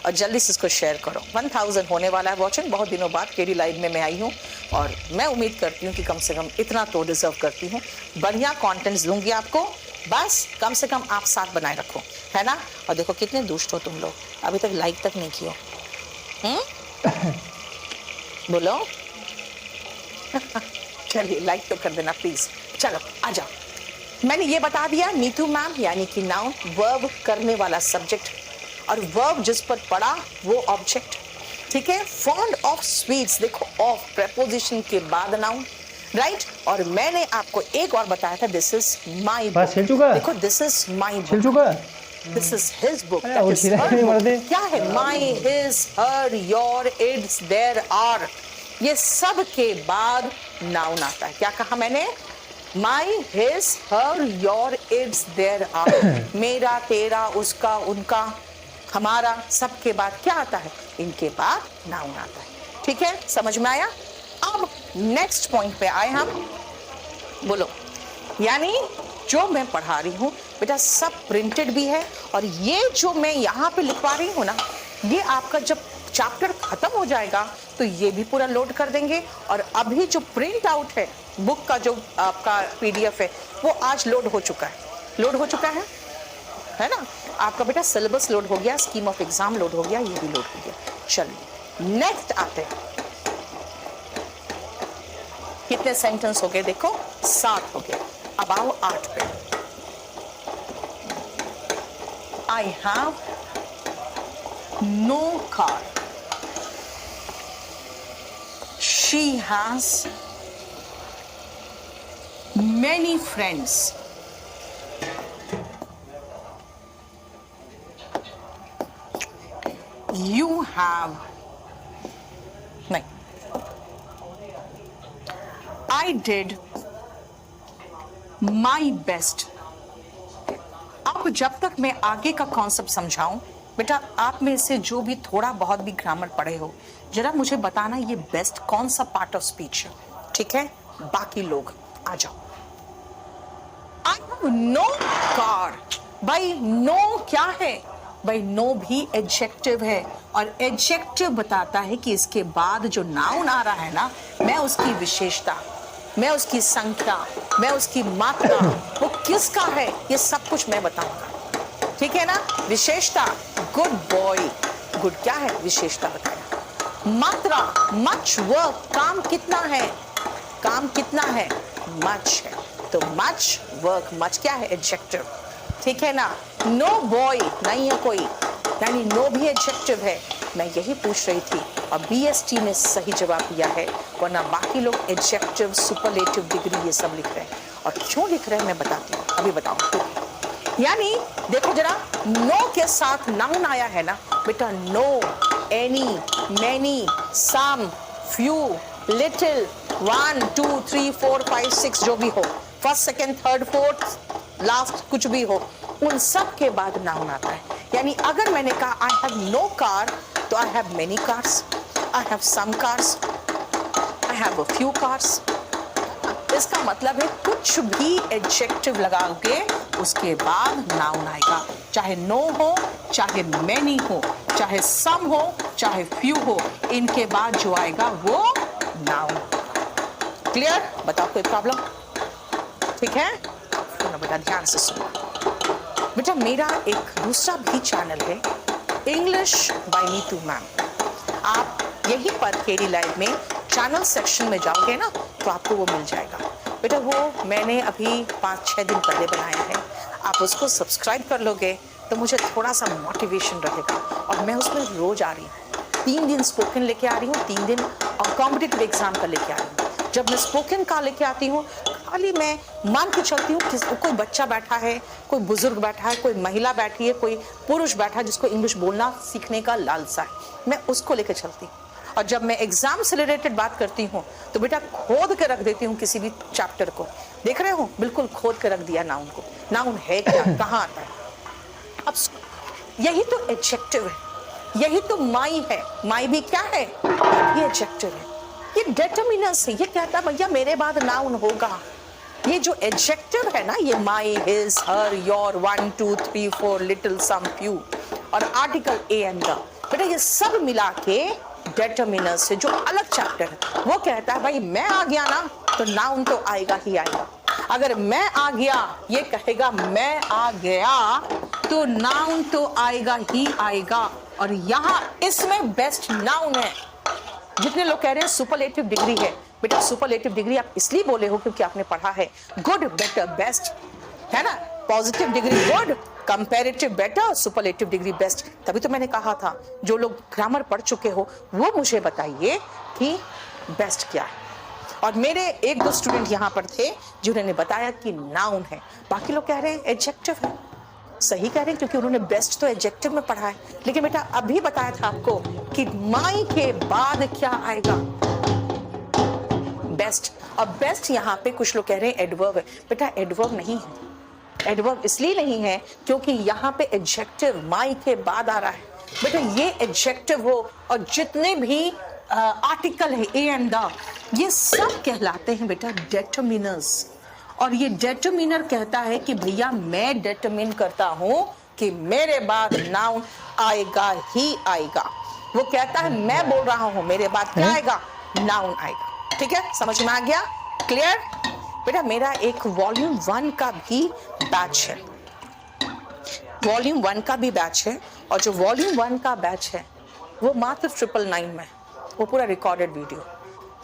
और जल्दी से इसको शेयर करो। 1000 होने वाला है वॉचिंग। बहुत दिनों बाद केडी लाइव में मैं आई हूँ, और मैं उम्मीद करती हूँ कि कम से कम इतना तो डिजर्व करती हूँ, बढ़िया कंटेंट्स दूंगी आपको। बस कम से कम आप साथ बनाए रखो, है ना? और देखो कितने दुष्ट हो तुम लोग, अभी तक लाइक तक नहीं किया। बोलो चलिए लाइक तो कर देना प्लीज। चलो आ जाओ। मैंने ये बता दिया, नीतू मैम यानी कि नाउन, वर्ब करने वाला सब्जेक्ट, और वर्ब जिस पर पड़ा वो ऑब्जेक्ट, ठीक है? फॉन्ड ऑफ स्वीट्स, देखो ऑफ प्रेपोजिशन के बाद नाउन, राइट? और मैंने आपको एक और बताया था, दिस इज माई बुक। देखो this is my book. This is his book, अरे दैट और इज खिलाए हर नहीं बुक। मरते। क्या है? My, his, her, your, its, their, our, ये सब के बाद नाउन आता है। क्या कहा मैंने? My, his, her, your, its, their, our, मेरा, तेरा, उसका, उनका, हमारा, सब के बाद क्या आता है? इनके बाद नाउन आता है। ठीक है, समझ में आया? अब नेक्स्ट पॉइंट पे आए हम। बोलो। यानी जो मैं पढ़ा रही हूँ बेटा सब प्रिंटेड भी है, और ये जो मैं यहाँ पे लिखवा रही हूँ ना, ये आपका जब चैप्टर खत्म हो जाएगा तो ये भी पूरा लोड कर देंगे। और अभी जो प्रिंट आउट है बुक का, जो आपका पीडीएफ है, वो आज लोड हो चुका है। लोड हो चुका है ना? आपका बेटा सिलेबस लोड हो गया, स्कीम ऑफ एग्जाम लोड हो गया, ये भी लोड हो गया। चलिए नेक्स्ट आते हैं। कितने सेंटेंस हो गए? देखो 7 हो गए। अब आओ 8 पे। I have no car, she has many friends, you have, नहीं, I did my best। अब जब तक मैं आगे का कॉन्सेप्ट समझाऊं बेटा, आप में से जो भी थोड़ा बहुत भी ग्रामर पढ़े हो, जरा मुझे बताना ये बेस्ट कौन सा पार्ट ऑफ स्पीच है। ठीक है, बाकी लोग आ जाओ। I have no car। भाई नो क्या है? भाई नो भी एडजेक्टिव है, और एडजेक्टिव बताता है कि इसके बाद जो नाउन आ रहा है ना, मैं उसकी विशेषता, मैं उसकी संख्या, मैं उसकी मात्रा, वो किसका है, ये सब कुछ मैं बताऊंगा। ठीक है ना? विशेषता, गुड बॉय, गुड क्या है? विशेषता बताया। मात्रा, मच वर्क, काम कितना है, काम कितना है, मच है, तो मच वर्क, मच क्या है? एडजेक्टिव। ठीक है ना? नो बॉय नहीं है कोई, यानी नो भी एडजेक्टिव है। मैं यही पूछ रही थी, और बीएसटी ने सही जवाब दिया है, वरना बाकी लोग एडजेक्टिव, सुपरलेटिव डिग्री ये सब लिख रहे हैं। और क्यों लिख रहे हैं मैं बताती हूँ, अभी बताऊँ। यानी देखो जरा, नो के साथ नाउन आया है ना बेटा, नो, एनी, मैनी, सम, फ्यू, लिटिल, 1 2 3 4 5 6 जो भी हो, first second third fourth last कुछ भी हो, उन सब के बाद नाउन आता है। यानी अगर मैंने कहा आई हैव नो कार, तो I have many cars, I have some cars, I have a few cars. इसका मतलब है कुछ भी एडजेक्टिव लगाओगे उसके बाद नाउन आएगा, चाहे नो हो, चाहे मेनी हो, चाहे सम हो, चाहे फ्यू हो, इनके बाद जो आएगा वो नाउन। क्लियर? बताओ कोई प्रॉब्लम? ठीक है, सुनो बेटा, ध्यान से सुनो बेटा। मेरा एक दूसरा भी चैनल है, इंग्लिश बाय नीतू मैम। आप यहीं पर केडी लाइव में चैनल सेक्शन में जाओगे ना, तो आपको वो मिल जाएगा बेटा। वो मैंने अभी 5-6 दिन पहले बनाया है। आप उसको सब्सक्राइब कर लोगे तो मुझे थोड़ा सा मोटिवेशन रहेगा, और मैं उसमें रोज आ रही हूँ। 3 दिन स्पोकन लेके आ रही हूँ, 3 दिन और कॉम्पिटिटिव एग्जाम का लेके आ रही हूँ। जब मैं स्पोकन का लेके आती हूँ, खाली मैं मान के चलती हूँ कि कोई बच्चा बैठा है, कोई बुजुर्ग बैठा है, कोई महिला बैठी है, कोई पुरुष बैठा है जिसको इंग्लिश बोलना सीखने का लालसा है, मैं उसको लेके चलती हूँ। और जब मैं एग्जाम से रिलेटेड बात करती हूँ तो बेटा खोद के रख देती हूँ किसी भी चैप्टर को। देख रहे हो, बिल्कुल खोद के रख दिया नाउन को। नाउन है क्या, कहाँ आता है? अब यही तो एडजेक्टिव है, यही तो माई है। माई भी क्या है? ये एडजेक्टिव है, ये डिटरमिनर्स है। ये कहता है भैया मेरे बाद नाउन होगा। ये जो एडजेक्टिव है ना, ये my, his, her, your, 1 2 3 4, little, some, few, और आर्टिकल ए एंड द, बेटा ये सब मिला के डिटरमिनर से जो अलग चैप्टर है, वो कहता है भाई मैं आ गया ना, तो नाउन तो आएगा ही आएगा। अगर मैं आ गया, ये कहेगा मैं आ गया, तो नाउन तो आएगा ही आएगा। और यहाँ इसमें बेस्ट नाउन है। जितने लोग कह रहे हैं सुपरलेटिव डिग्री है, बेटा सुपरलेटिव डिग्री आप इसलिए बोले हो क्योंकि आपने पढ़ा है गुड, बेटर, बेस्ट, है ना? Positive degree good, comparative better, superlative degree best. तभी तो मैंने कहा था जो लोग ग्रामर पढ़ चुके हो वो मुझे बताइए कि बेस्ट क्या है। और मेरे 1-2 स्टूडेंट यहाँ पर थे जिन्होंने बताया कि नाउन है, बाकी लोग कह रहे हैं एडजेक्टिव है। सही कह रहे हैं, क्योंकि उन्होंने बेस्ट तो एडजेक्टिव में पढ़ा है, लेकिन बेटा अभी बताया था आपको कि माई के बाद क्या आएगा, बेस्ट। और बेस्ट यहाँ पे कुछ लोग कह रहे हैं एडवर्ब है, बेटा एडवर्ब नहीं है। एडवर्ब इसलिए नहीं है क्योंकि यहाँ पे एडजेक्टिव माई के बाद आ रहा है। बेटा ये एडजेक्टिव हो और जितने भी आर्टिकल है ए एंड द, ये सब कहलाते हैं बेटा डेटर्मिनर्स। और ये डेटर्मिनर कहता है कि भैया मैं डेटर्मिन करता हूं कि मेरे बाद नाउन आएगा ही आएगा। वो कहता है मैं बोल रहा हूं मेरे बाद क्या आएगा, नाउन आएगा। ठीक है, समझ में आ गया, क्लियर? बेटा मेरा एक वॉल्यूम 1 का भी बैच है, वॉल्यूम 1 का भी बैच है, और जो वॉल्यूम 1 का बैच है वो मात्र 999 में, वो पूरा रिकॉर्डेड वीडियो।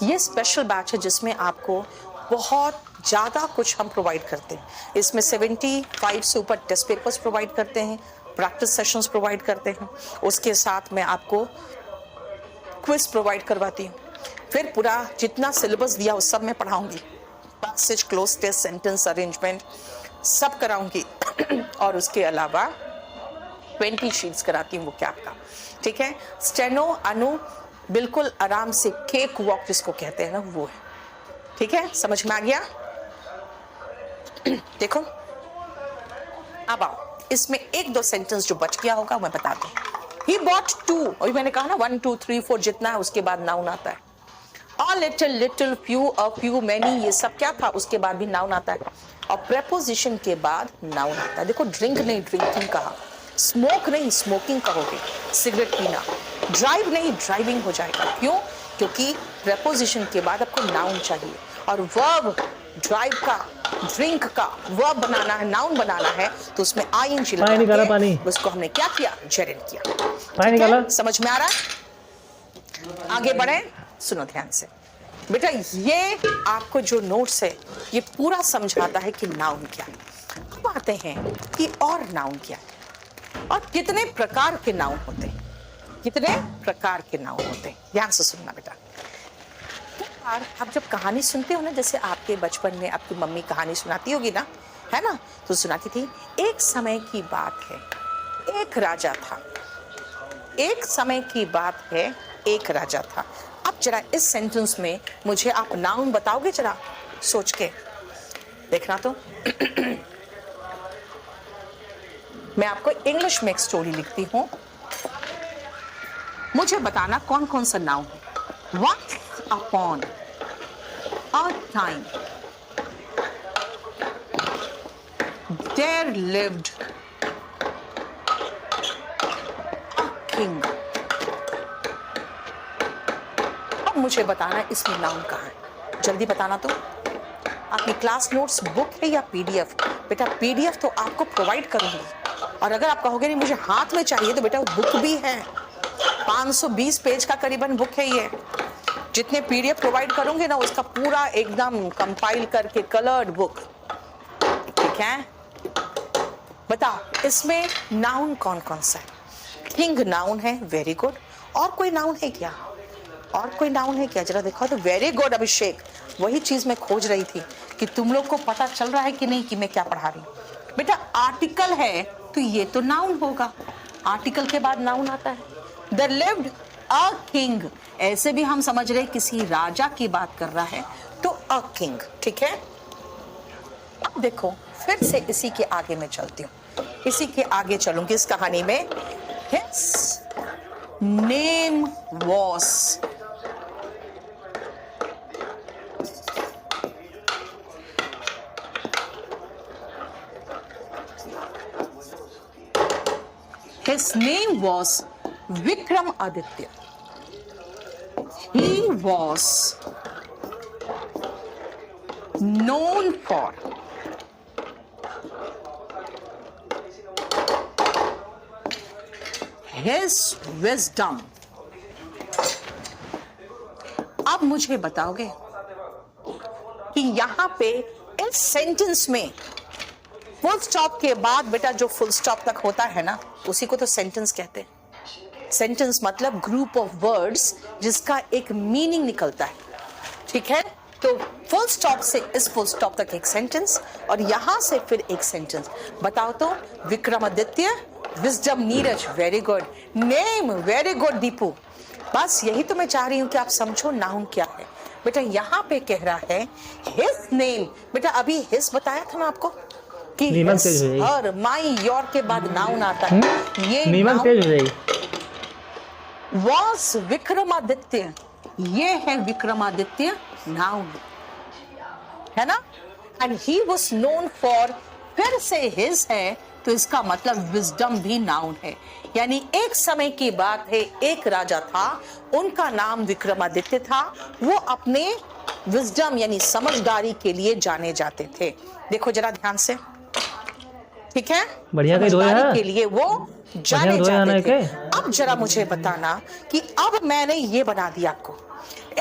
ये स्पेशल बैच है जिसमें आपको बहुत ज़्यादा कुछ हम प्रोवाइड करते हैं। इसमें 75 से ऊपर टेस्ट पेपर्स प्रोवाइड करते हैं, प्रैक्टिस सेशंस प्रोवाइड करते हैं, उसके साथ मैं आपको क्विज प्रोवाइड करवाती हूँ। फिर पूरा जितना सिलेबस दिया उस सब मैं पढ़ाऊंगी, passage, cloze test, sentence arrangement सब कराऊंगी और उसके अलावा 20 शीट्स कराती हूँ वो क्या आपका। ठीक है, स्टेनो अनु बिल्कुल आराम से केक वॉक जिसको कहते हैं ना वो है। ठीक है, समझ में आ गया? देखो अब आओ, इसमें 1-2 सेंटेंस जो बच गया होगा मैं बता दूं। He bought 2, और मैंने कहा ना 1 2 3 4 जितना है उसके बाद नाउन आता है। A little, little, few, a few, many, ये सब क्या था, उसके बाद भी नाउन आता है, और प्रेपोजिशन के बाद नाउन आता है। देखो ड्रिंक नहीं ड्रिंकिंग कहा, स्मोक नहीं स्मोकिंग कहोगे, सिगरेट पीना, ड्राइव नहीं ड्राइविंग हो जाएगा। क्यों? क्योंकि प्रेपोजिशन के बाद आपको नाउन चाहिए, और वर्ब ड्राइव का, ड्रिंक का वर्ब बनाना है, नाउन बनाना है, तो उसमें आईएनजी लगा के उसको हमने क्या किया, जेरेंट किया। पानी निकाला, समझ में आ रहा है? आगे बढ़े, सुनो ध्यान से बेटा, ये आपको जो नोट्स है ये पूरा समझाता है कि नाउन क्या है। अब आते हैं कि और नाउन क्या है और कितने प्रकार के नाउन होते हैं, कितने प्रकार के नाउन होते हैं। ध्यान से सुनना बेटा, आप जब कहानी सुनते हो ना, जैसे आपके बचपन में आपकी मम्मी कहानी सुनाती होगी ना, है ना, तो सुनाती थी, एक समय की बात है एक राजा था, एक समय की बात है एक राजा था। अब जरा इस सेंटेंस में मुझे आप नाउन बताओगे, जरा सोच के देखना। तो मैं आपको इंग्लिश में एक स्टोरी लिखती हूं, मुझे बताना कौन कौन सा नाउन है। Once upon a time there lived a king। अब मुझे बताना इसमें नाउन कहाँ है, जल्दी बताना। तो आपकी क्लास नोट्स बुक है या पीडीएफ? बेटा पीडीएफ तो आपको प्रोवाइड करूंगी, और अगर आप कहोगे नहीं मुझे हाथ में चाहिए, तो बेटा बुक भी है, 520 पेज का करीबन बुक है ये। जितने पीडीएफ प्रोवाइड करूंगे ना उसका पूरा एकदम कंपाइल करके कलर्ड बुक। ठीक है, बताओ इसमें नाउन कौन कौन सा है? किंग नाउन है, वेरी गुड। और कोई नाउन है क्या? और कोई नाउन है क्या? जरा देखो तो। वेरी गुड अभिषेक, वही चीज मैं खोज रही थी कि तुम लोग को पता चल रहा है कि नहीं कि मैं क्या पढ़ा रही हूँ। बेटा आर्टिकल है तो ये तो नाउन होगा, आर्टिकल के बाद नाउन आता है। द लिव्ड अ किंग, ऐसे भी हम समझ रहे किसी राजा की बात कर रहा है, तो अ किंग। ठीक है, अब देखो फिर से इसी के आगे मैं चलती हूँ, इसी के आगे चलूंगी इस कहानी में। His name was, his name was Vikramaditya. He was known for his wisdom. अब मुझे बताओगे कि यहां पे इस सेंटेंस में फुल स्टॉप के बाद बेटा जो फुल स्टॉप तक होता है ना उसी को तो सेंटेंस कहते हैं। सेंटेंस मतलब ग्रुप ऑफ वर्ड्स जिसका एक मीनिंग निकलता है। ठीक है, तो फुल स्टॉप से इस फुल स्टॉप तक एक सेंटेंस और यहां से फिर एक सेंटेंस। बताओ तो, Vikramaditya, wisdom Neeraj, very good, name, very good Deepu. बस यही तो मैं चाह रही हूं कि आप समझो नाउन क्या है। बेटा यहाँ पे कह रहा है हिज नेम। बेटा अभी हिज बताया था ना आपको कि हर, माई, योर के बाद नाउन आता है। ये नीमक तेज हो जाएगी। वॉज विक्रमादित्य, ये है विक्रमादित्य नाउन, है ना। And he was known for, फिर से हिज है तो इसका मतलब विजडम भी नाउन है। यानी एक समय की बात है, एक राजा था, उनका नाम विक्रमादित्य था। वो अपने विजडम यानी समझदारी के लिए जाने जाते थे। देखो जरा ध्यान से, ठीक है, बढ़िया समझदारी के लिए वो जाने जाते थे। के? अब जरा मुझे बताना कि अब मैंने ये बना दिया आपको,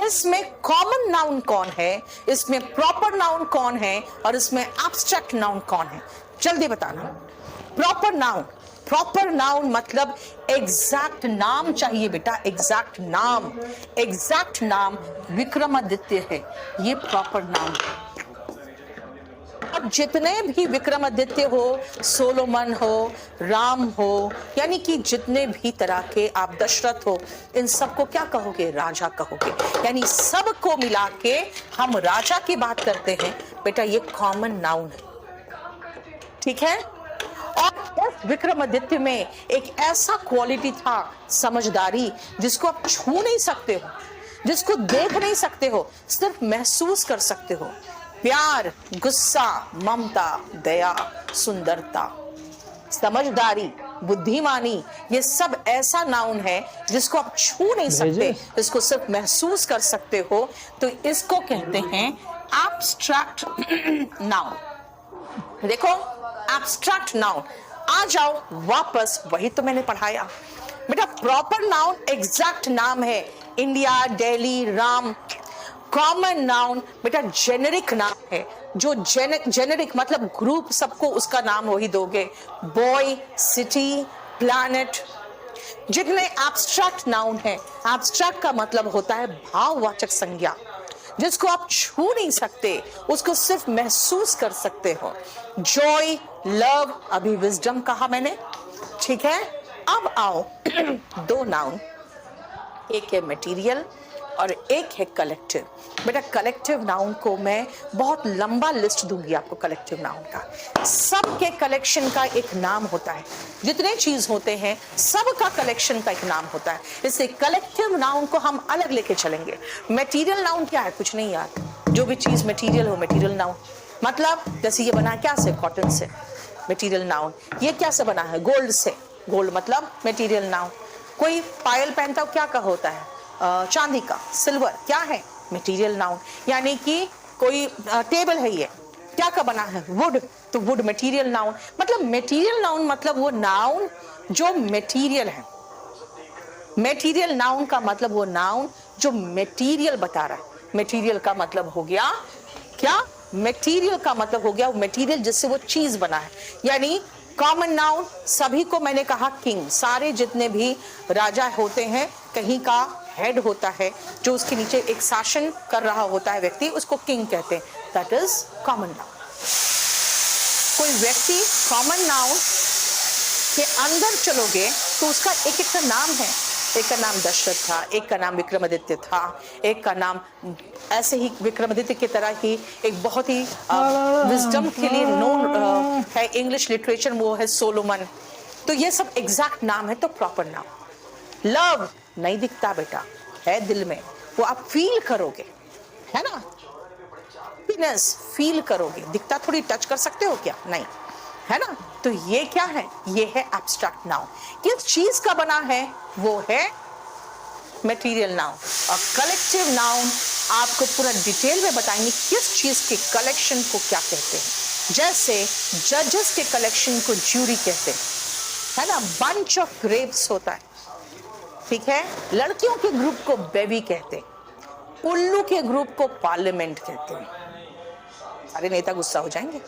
इसमें कॉमन नाउन कौन है, इसमें प्रॉपर नाउन कौन है और इसमें एब्स्ट्रैक्ट नाउन कौन है, जल्दी बताना। प्रॉपर नाउन, प्रॉपर नाउन मतलब एग्जैक्ट नाम चाहिए बेटा, एग्जैक्ट नाम। एग्जैक्ट नाम विक्रमादित्य है, ये प्रॉपर नाउन है। अब जितने भी विक्रमादित्य हो, सोलोमन हो, राम हो, यानी कि जितने भी तरह के आप, दशरथ हो, इन सबको क्या कहोगे, राजा कहोगे। यानी सबको मिला के हम राजा की बात करते हैं बेटा, ये कॉमन नाउन है, ठीक है। और इस विक्रमादित्य में एक ऐसा क्वालिटी था, समझदारी, जिसको आप छू नहीं सकते हो, जिसको देख नहीं सकते हो, सिर्फ महसूस कर सकते हो। प्यार, गुस्सा, ममता, दया, सुंदरता, समझदारी, बुद्धिमानी, ये सब ऐसा नाउन है जिसको आप छू नहीं सकते, इसको सिर्फ महसूस कर सकते हो। तो इसको कहते हैं एब्स्ट्रैक्ट नाउन। देखो एब्स्ट्रैक्ट नाउन, आ जाओ वापस, वही तो मैंने पढ़ाया बेटा। प्रॉपर नाउन एग्जैक्ट नाम है, India, Delhi, Ram. Common noun बेटा जेनेरिक नाम है, जो जेनेरिक मतलब ग्रुप, सबको उसका नाम वही दोगे, बॉय, सिटी, प्लैनेट। जितने एब्स्ट्रैक्ट नाउन है, एब्स्ट्रैक्ट का मतलब होता है भाववाचक संज्ञा, जिसको आप छू नहीं सकते, उसको सिर्फ महसूस कर सकते हो। जॉय, लव, अभी विजडम कहा मैंने, ठीक है। अब आओ दो नाउन, एक है मटेरियल और एक है कलेक्टिव। बेटा कलेक्टिव नाउन को मैं बहुत लंबा लिस्ट दूंगी आपको, कलेक्टिव नाउन का। सबके कलेक्शन का एक नाम होता है, जितने चीज होते हैं सबका कलेक्शन का एक नाम होता है, इससे कलेक्टिव नाउन को हम अलग लेके चलेंगे। मटेरियल नाउन क्या है, कुछ नहीं यार, जो भी चीज मटेरियल हो, मटेरियल नाउन मतलब, जैसे ये बना है क्या से, कॉटन से, मटेरियल नाउन। ये क्या से बना है, गोल्ड से, गोल्ड मतलब मटेरियल नाउन। कोई पायल पहनता हो, क्या का होता है, चांदी का, सिल्वर, क्या है, मटेरियल नाउन। यानी कि कोई टेबल है, ये क्या का बना है, वुड, तो वुड मटेरियल नाउन। मतलब मटेरियल नाउन मतलब वो नाउन जो मटेरियल है। मटेरियल नाउन का मतलब वो नाउन जो मटेरियल बता रहा है। मटेरियल का मतलब हो गया क्या, मटेरियल का मतलब हो गया वो मटेरियल जिससे वो चीज बना है। यानी कॉमन नाउन, सभी को मैंने कहा किंग, सारे जितने भी राजा होते हैं, कहीं का हेड होता है, जो उसके नीचे एक शासन कर रहा होता है व्यक्ति, उसको किंग कहते हैं, दैट इज कॉमन नाउन। कोई व्यक्ति कॉमन नाउन के अंदर चलोगे तो उसका एक एक का नाम है, एक का नाम दशरथ था, एक का नाम विक्रमादित्य था, एक का नाम ऐसे ही विक्रमादित्य की तरह ही एक बहुत ही विजडम के लिए नोन है इंग्लिश लिटरेचर, वो है सोलोमन। तो ये सब एग्जैक्ट नाम है, तो प्रॉपर नाम। लव नहीं दिखता बेटा, है दिल में, वो आप फील करोगे, है ना। हैप्पीनेस फील करोगे, दिखता थोड़ी, टच कर सकते हो क्या, नहीं, है ना। तो ये क्या है, ये है एब्स्ट्रैक्ट नाउन। किस चीज का बना है, वो है मटेरियल नाउन। और कलेक्टिव नाउन आपको पूरा डिटेल में बताएंगे किस चीज के कलेक्शन को क्या कहते हैं। जैसे जजेस के कलेक्शन को ज्यूरी कहते हैं, है ना। बंच ऑफ ग्रेप्स होता है, ठीक है। लड़कियों के ग्रुप को बेबी कहते हैं, उल्लू के ग्रुप को पार्लियामेंट कहते हैं। सारे नेता गुस्सा हो जाएंगे,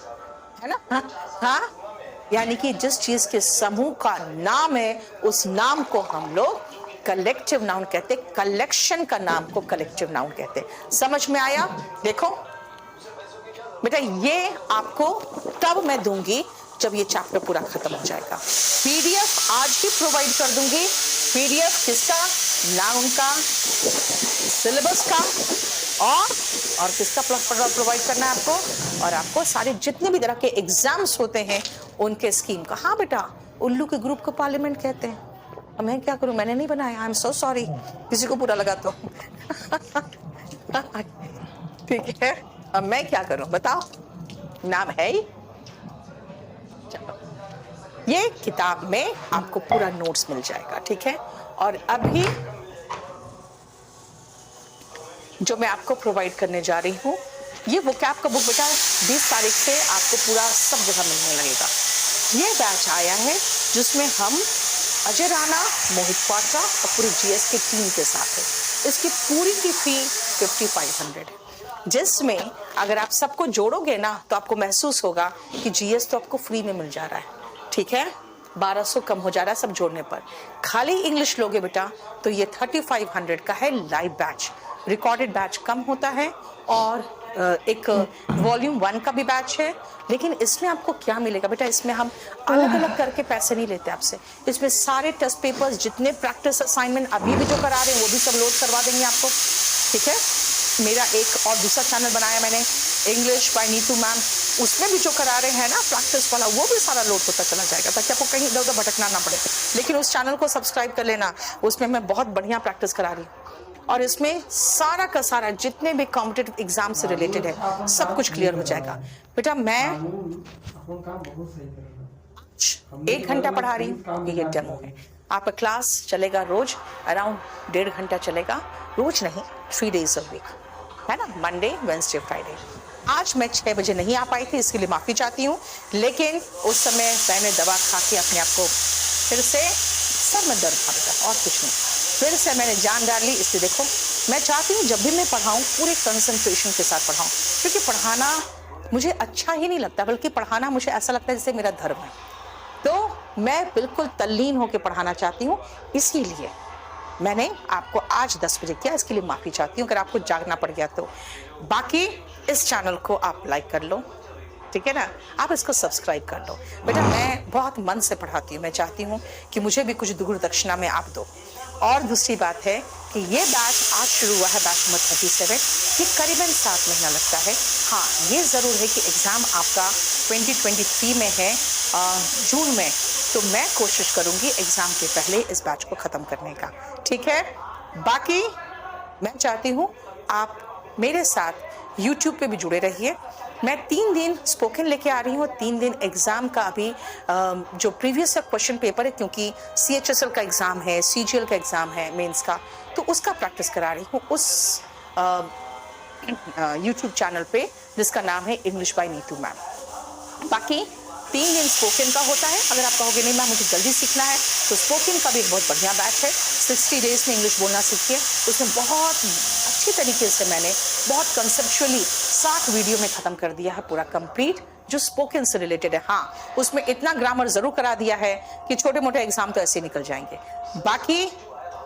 है ना। हाँ, यानी कि जिस चीज के समूह का नाम है, उस नाम को हम लोग कलेक्टिव नाउन कहते, कलेक्शन का नाम को कलेक्टिव नाउन कहते। समझ में आया? देखो बेटा, ये आपको तब मैं दूंगी जब ये चैप्टर पूरा खत्म हो जाएगा। पीडीएफ आज ही प्रोवाइड कर दूंगी। पीडीएफ किसका? नाउन का, सिलेबस का, और किसका प्रोवाइड करना है आपको, और आपको सारे जितने भी तरह के एग्जाम्स होते हैं उनके स्कीम का। हाँ बेटा, उल्लू के ग्रुप को पार्लियामेंट कहते हैं। अब मैं क्या करूं, मैंने नहीं बनाया, आई एम सो सॉरी, किसी को बुरा लगा तो। ठीक है, अब मैं क्या करूं बताओ, नाम है ही। चलो, ये किताब में आपको पूरा नोट्स मिल जाएगा, ठीक है। और अभी जो मैं आपको प्रोवाइड करने जा रही हूँ, ये वोकैब का बुक बेटा 20 तारीख से आपको पूरा सब जगह मिलने लगेगा। ये बैच आया है जिसमें हम अजय राणा, मोहित क्वाट्रा और पूरी जीएस की टीम के साथ है। इसकी पूरी की फी 5500 है, जिसमें अगर आप सबको जोड़ोगे ना तो आपको महसूस होगा कि जीएस तो आपको फ्री में मिल जा रहा है, ठीक है। 1200 कम हो जा रहा है सब जोड़ने पर। खाली इंग्लिश लोगे बेटा तो ये 3500 का है लाइव बैच। रिकॉर्डेड बैच कम होता है और एक वॉल्यूम 1 का भी बैच है। लेकिन इसमें आपको क्या मिलेगा बेटा, इसमें हम अलग अलग करके पैसे नहीं लेते आपसे। इसमें सारे टेस्ट पेपर्स, जितने प्रैक्टिस असाइनमेंट अभी भी जो करा रहे हैं वो भी सब लोड करवा देंगे आपको, ठीक है। मेरा एक और दूसरा चैनल बनाया मैंने, इंग्लिश बाय नीतू मैम, उसमें भी जो करा रहे हैं ना प्रैक्टिस वाला, वो भी सारा लोड होता चला जाएगा ताकि आपको कहीं इधर उधर भटकना ना पड़े। लेकिन उस चैनल को सब्सक्राइब कर लेना, उसमें मैं बहुत बढ़िया प्रैक्टिस करा रही हूँ। और इसमें सारा का सारा जितने भी कॉम्पिटिटिव एग्जाम से रिलेटेड है सब कुछ क्लियर हो जाएगा। बेटा मैं 1 घंटा पढ़ा रही हूँ, ये डेमो है। आपका क्लास चलेगा रोज अराउंड 1.5 घंटा चलेगा, रोज नहीं 3 days a week, है ना, मंडे, वेडनेसडे, फ्राइडे। आज मैं 6 बजे नहीं आ पाई थी, इसके लिए माफ़ी चाहती हूँ। लेकिन उस समय मैंने दवा खा के अपने आप को फिर से सर में दर्द था बेटा, और कुछ नहीं, फिर से मैंने जान डाल ली। इसलिए देखो, मैं चाहती हूँ जब भी मैं पढ़ाऊँ पूरे कंसंट्रेशन के साथ पढ़ाऊँ, क्योंकि पढ़ाना मुझे अच्छा ही नहीं लगता, बल्कि पढ़ाना मुझे ऐसा लगता है जैसे मेरा धर्म है। तो मैं बिल्कुल तल्लीन होकर पढ़ाना चाहती हूँ, इसीलिए मैंने आपको आज 10 बजे किया। इसके लिए माफ़ी चाहती हूँ अगर आपको जागना पड़ गया तो। बाकी इस चैनल को आप लाइक कर लो, ठीक है ना, आप इसको सब्सक्राइब कर लो। बेटा मैं बहुत मन से पढ़ाती हूँ, मैं चाहती हूँ कि मुझे भी कुछ गुरु दक्षिणा में आप दो। और दूसरी बात है कि ये बैच आज शुरू हुआ है, बैच नंबर 37, ये करीबन 7 महीना लगता है। हाँ, ये ज़रूर है कि एग्ज़ाम आपका 2023 में है जून में, तो मैं कोशिश करूँगी एग्ज़ाम के पहले इस बैच को ख़त्म करने का, ठीक है। बाकी मैं चाहती हूँ आप मेरे साथ YouTube पे भी जुड़े रहिए। मैं 3 दिन स्पोकन लेके आ रही हूँ, 3 दिन एग्ज़ाम का अभी जो प्रीवियस क्वेश्चन पेपर है, क्योंकि CHSL का एग्ज़ाम है, CGL का एग्ज़ाम है मेंस का, तो उसका प्रैक्टिस करा रही हूँ उस YouTube चैनल पे जिसका नाम है इंग्लिश बाय नीतू मैम। बाकी 3 दिन स्पोकन का होता है। अगर आप कहोगे नहीं मैम मुझे जल्दी सीखना है, तो स्पोकन का भी एक बहुत बढ़िया बैच है, 60 डेज में इंग्लिश बोलना सीखिए। उसमें बहुत अच्छी तरीके से मैंने बहुत कंसेप्चुअली 60 वीडियो में ख़त्म कर दिया है पूरा कंप्लीट, जो स्पोकन से रिलेटेड है। हाँ, उसमें इतना ग्रामर ज़रूर करा दिया है कि छोटे मोटे एग्जाम तो ऐसे निकल जाएंगे। बाकी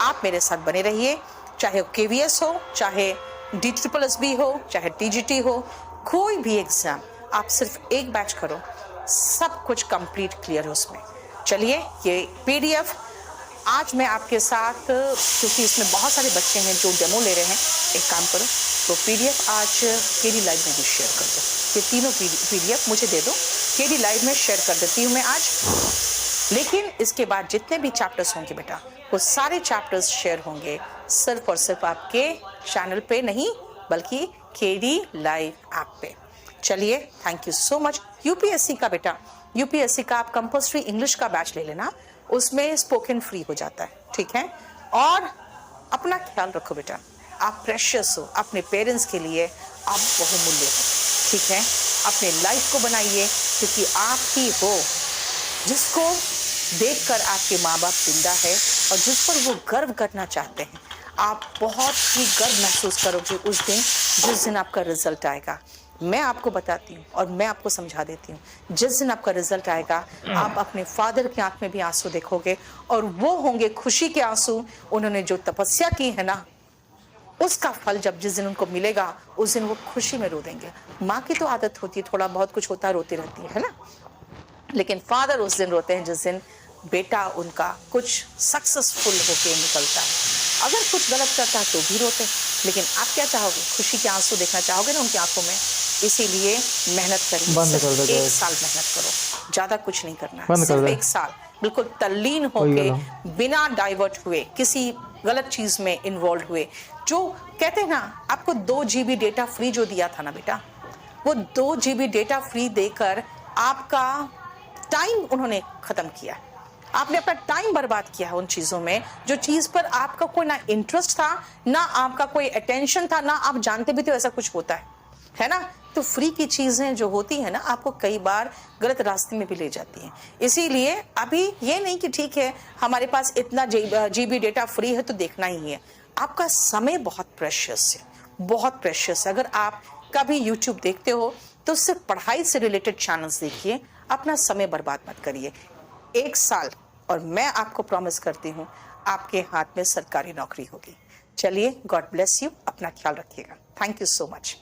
आप मेरे साथ बने रहिए, चाहे KVS हो, चाहे DSSB हो, चाहे TGT हो, कोई भी एग्ज़ाम आप सिर्फ एक बैच करो, सब कुछ कंप्लीट क्लियर है उसमें। चलिए, ये PDF आज मैं आपके साथ, क्योंकि इसमें बहुत सारे बच्चे हैं जो डेमो ले रहे हैं, एक काम करो तो PDF आज KD लाइव में भी शेयर कर दो। ये तीनों PDF मुझे दे दो, KD लाइव में शेयर कर देती हूँ मैं आज। लेकिन इसके बाद जितने भी चैप्टर्स होंगे बेटा, वो सारे चैप्टर्स शेयर होंगे सिर्फ और सिर्फ आपके चैनल पे नहीं, बल्कि KD लाइव ऐप पे। चलिए, thank you so much. UPSC का बेटा, UPSC का आप कंपल्सरी इंग्लिश का बैच ले लेना, उसमें स्पोकन फ्री हो जाता है, ठीक है। और अपना ख्याल रखो बेटा, आप प्रेशियस हो, अपने पेरेंट्स के लिए आप बहुमूल्य हो, ठीक है। अपने लाइफ को बनाइए, क्योंकि आप ही हो जिसको देखकर आपके माँ बाप जिंदा है और जिस पर वो गर्व करना चाहते हैं। आप बहुत ही गर्व महसूस करोगे उस दिन जिस दिन आपका रिजल्ट आएगा। मैं आपको बताती हूँ और मैं आपको समझा देती हूँ, जिस दिन आपका रिजल्ट आएगा आप अपने फादर की आंख में भी आंसू देखोगे और वो होंगे खुशी के आंसू। उन्होंने जो तपस्या की है ना, उसका फल जब जिस दिन उनको मिलेगा उस दिन वो खुशी में रो देंगे। माँ की तो आदत होती है, थोड़ा बहुत कुछ होता रोती रहती है ना, लेकिन फादर उस दिन रोते हैं जिस दिन बेटा उनका कुछ सक्सेसफुल होके निकलता है। अगर कुछ गलत करता है तो भी रोते हैं, लेकिन आप क्या चाहोगे? खुशी के आंसू देखना चाहोगे ना उनकी आंखों में। इसीलिए मेहनत करिए, बंद कर दो सिर्फ 1 गैस। साल मेहनत करो, ज्यादा कुछ नहीं करना है, बंद कर सिर्फ दे। 1 साल बिल्कुल तल्लीन हो होके, गया। बिना डाइवर्ट हुए, किसी गलत चीज में इन्वॉल्व हुए। जो कहते हैं ना, आपको 2 GB डेटा फ्री जो दिया था ना बेटा, वो 2 GB डेटा फ्री देकर आपका टाइम उन्होंने खत्म किया। आपने अपना टाइम बर्बाद किया है उन चीजों में, जो चीज पर आपका कोई ना इंटरेस्ट था, ना आपका कोई अटेंशन था, ना आप जानते भी थे ऐसा कुछ होता है ना। तो फ्री की चीजें जो होती है ना, आपको कई बार गलत रास्ते में भी ले जाती हैं। इसीलिए अभी ये नहीं कि ठीक है हमारे पास इतना GB डेटा फ्री है तो देखना ही है। आपका समय बहुत प्रेशियस है, बहुत प्रेशियस है। अगर आप कभी YouTube देखते हो तो सिर्फ पढ़ाई से रिलेटेड चैनल्स देखिए, अपना समय बर्बाद मत करिए। 1 साल और मैं आपको प्रॉमिस करती हूँ आपके हाथ में सरकारी नौकरी होगी। चलिए, गॉड ब्लेस यू, अपना ख्याल रखिएगा। Thank you so much.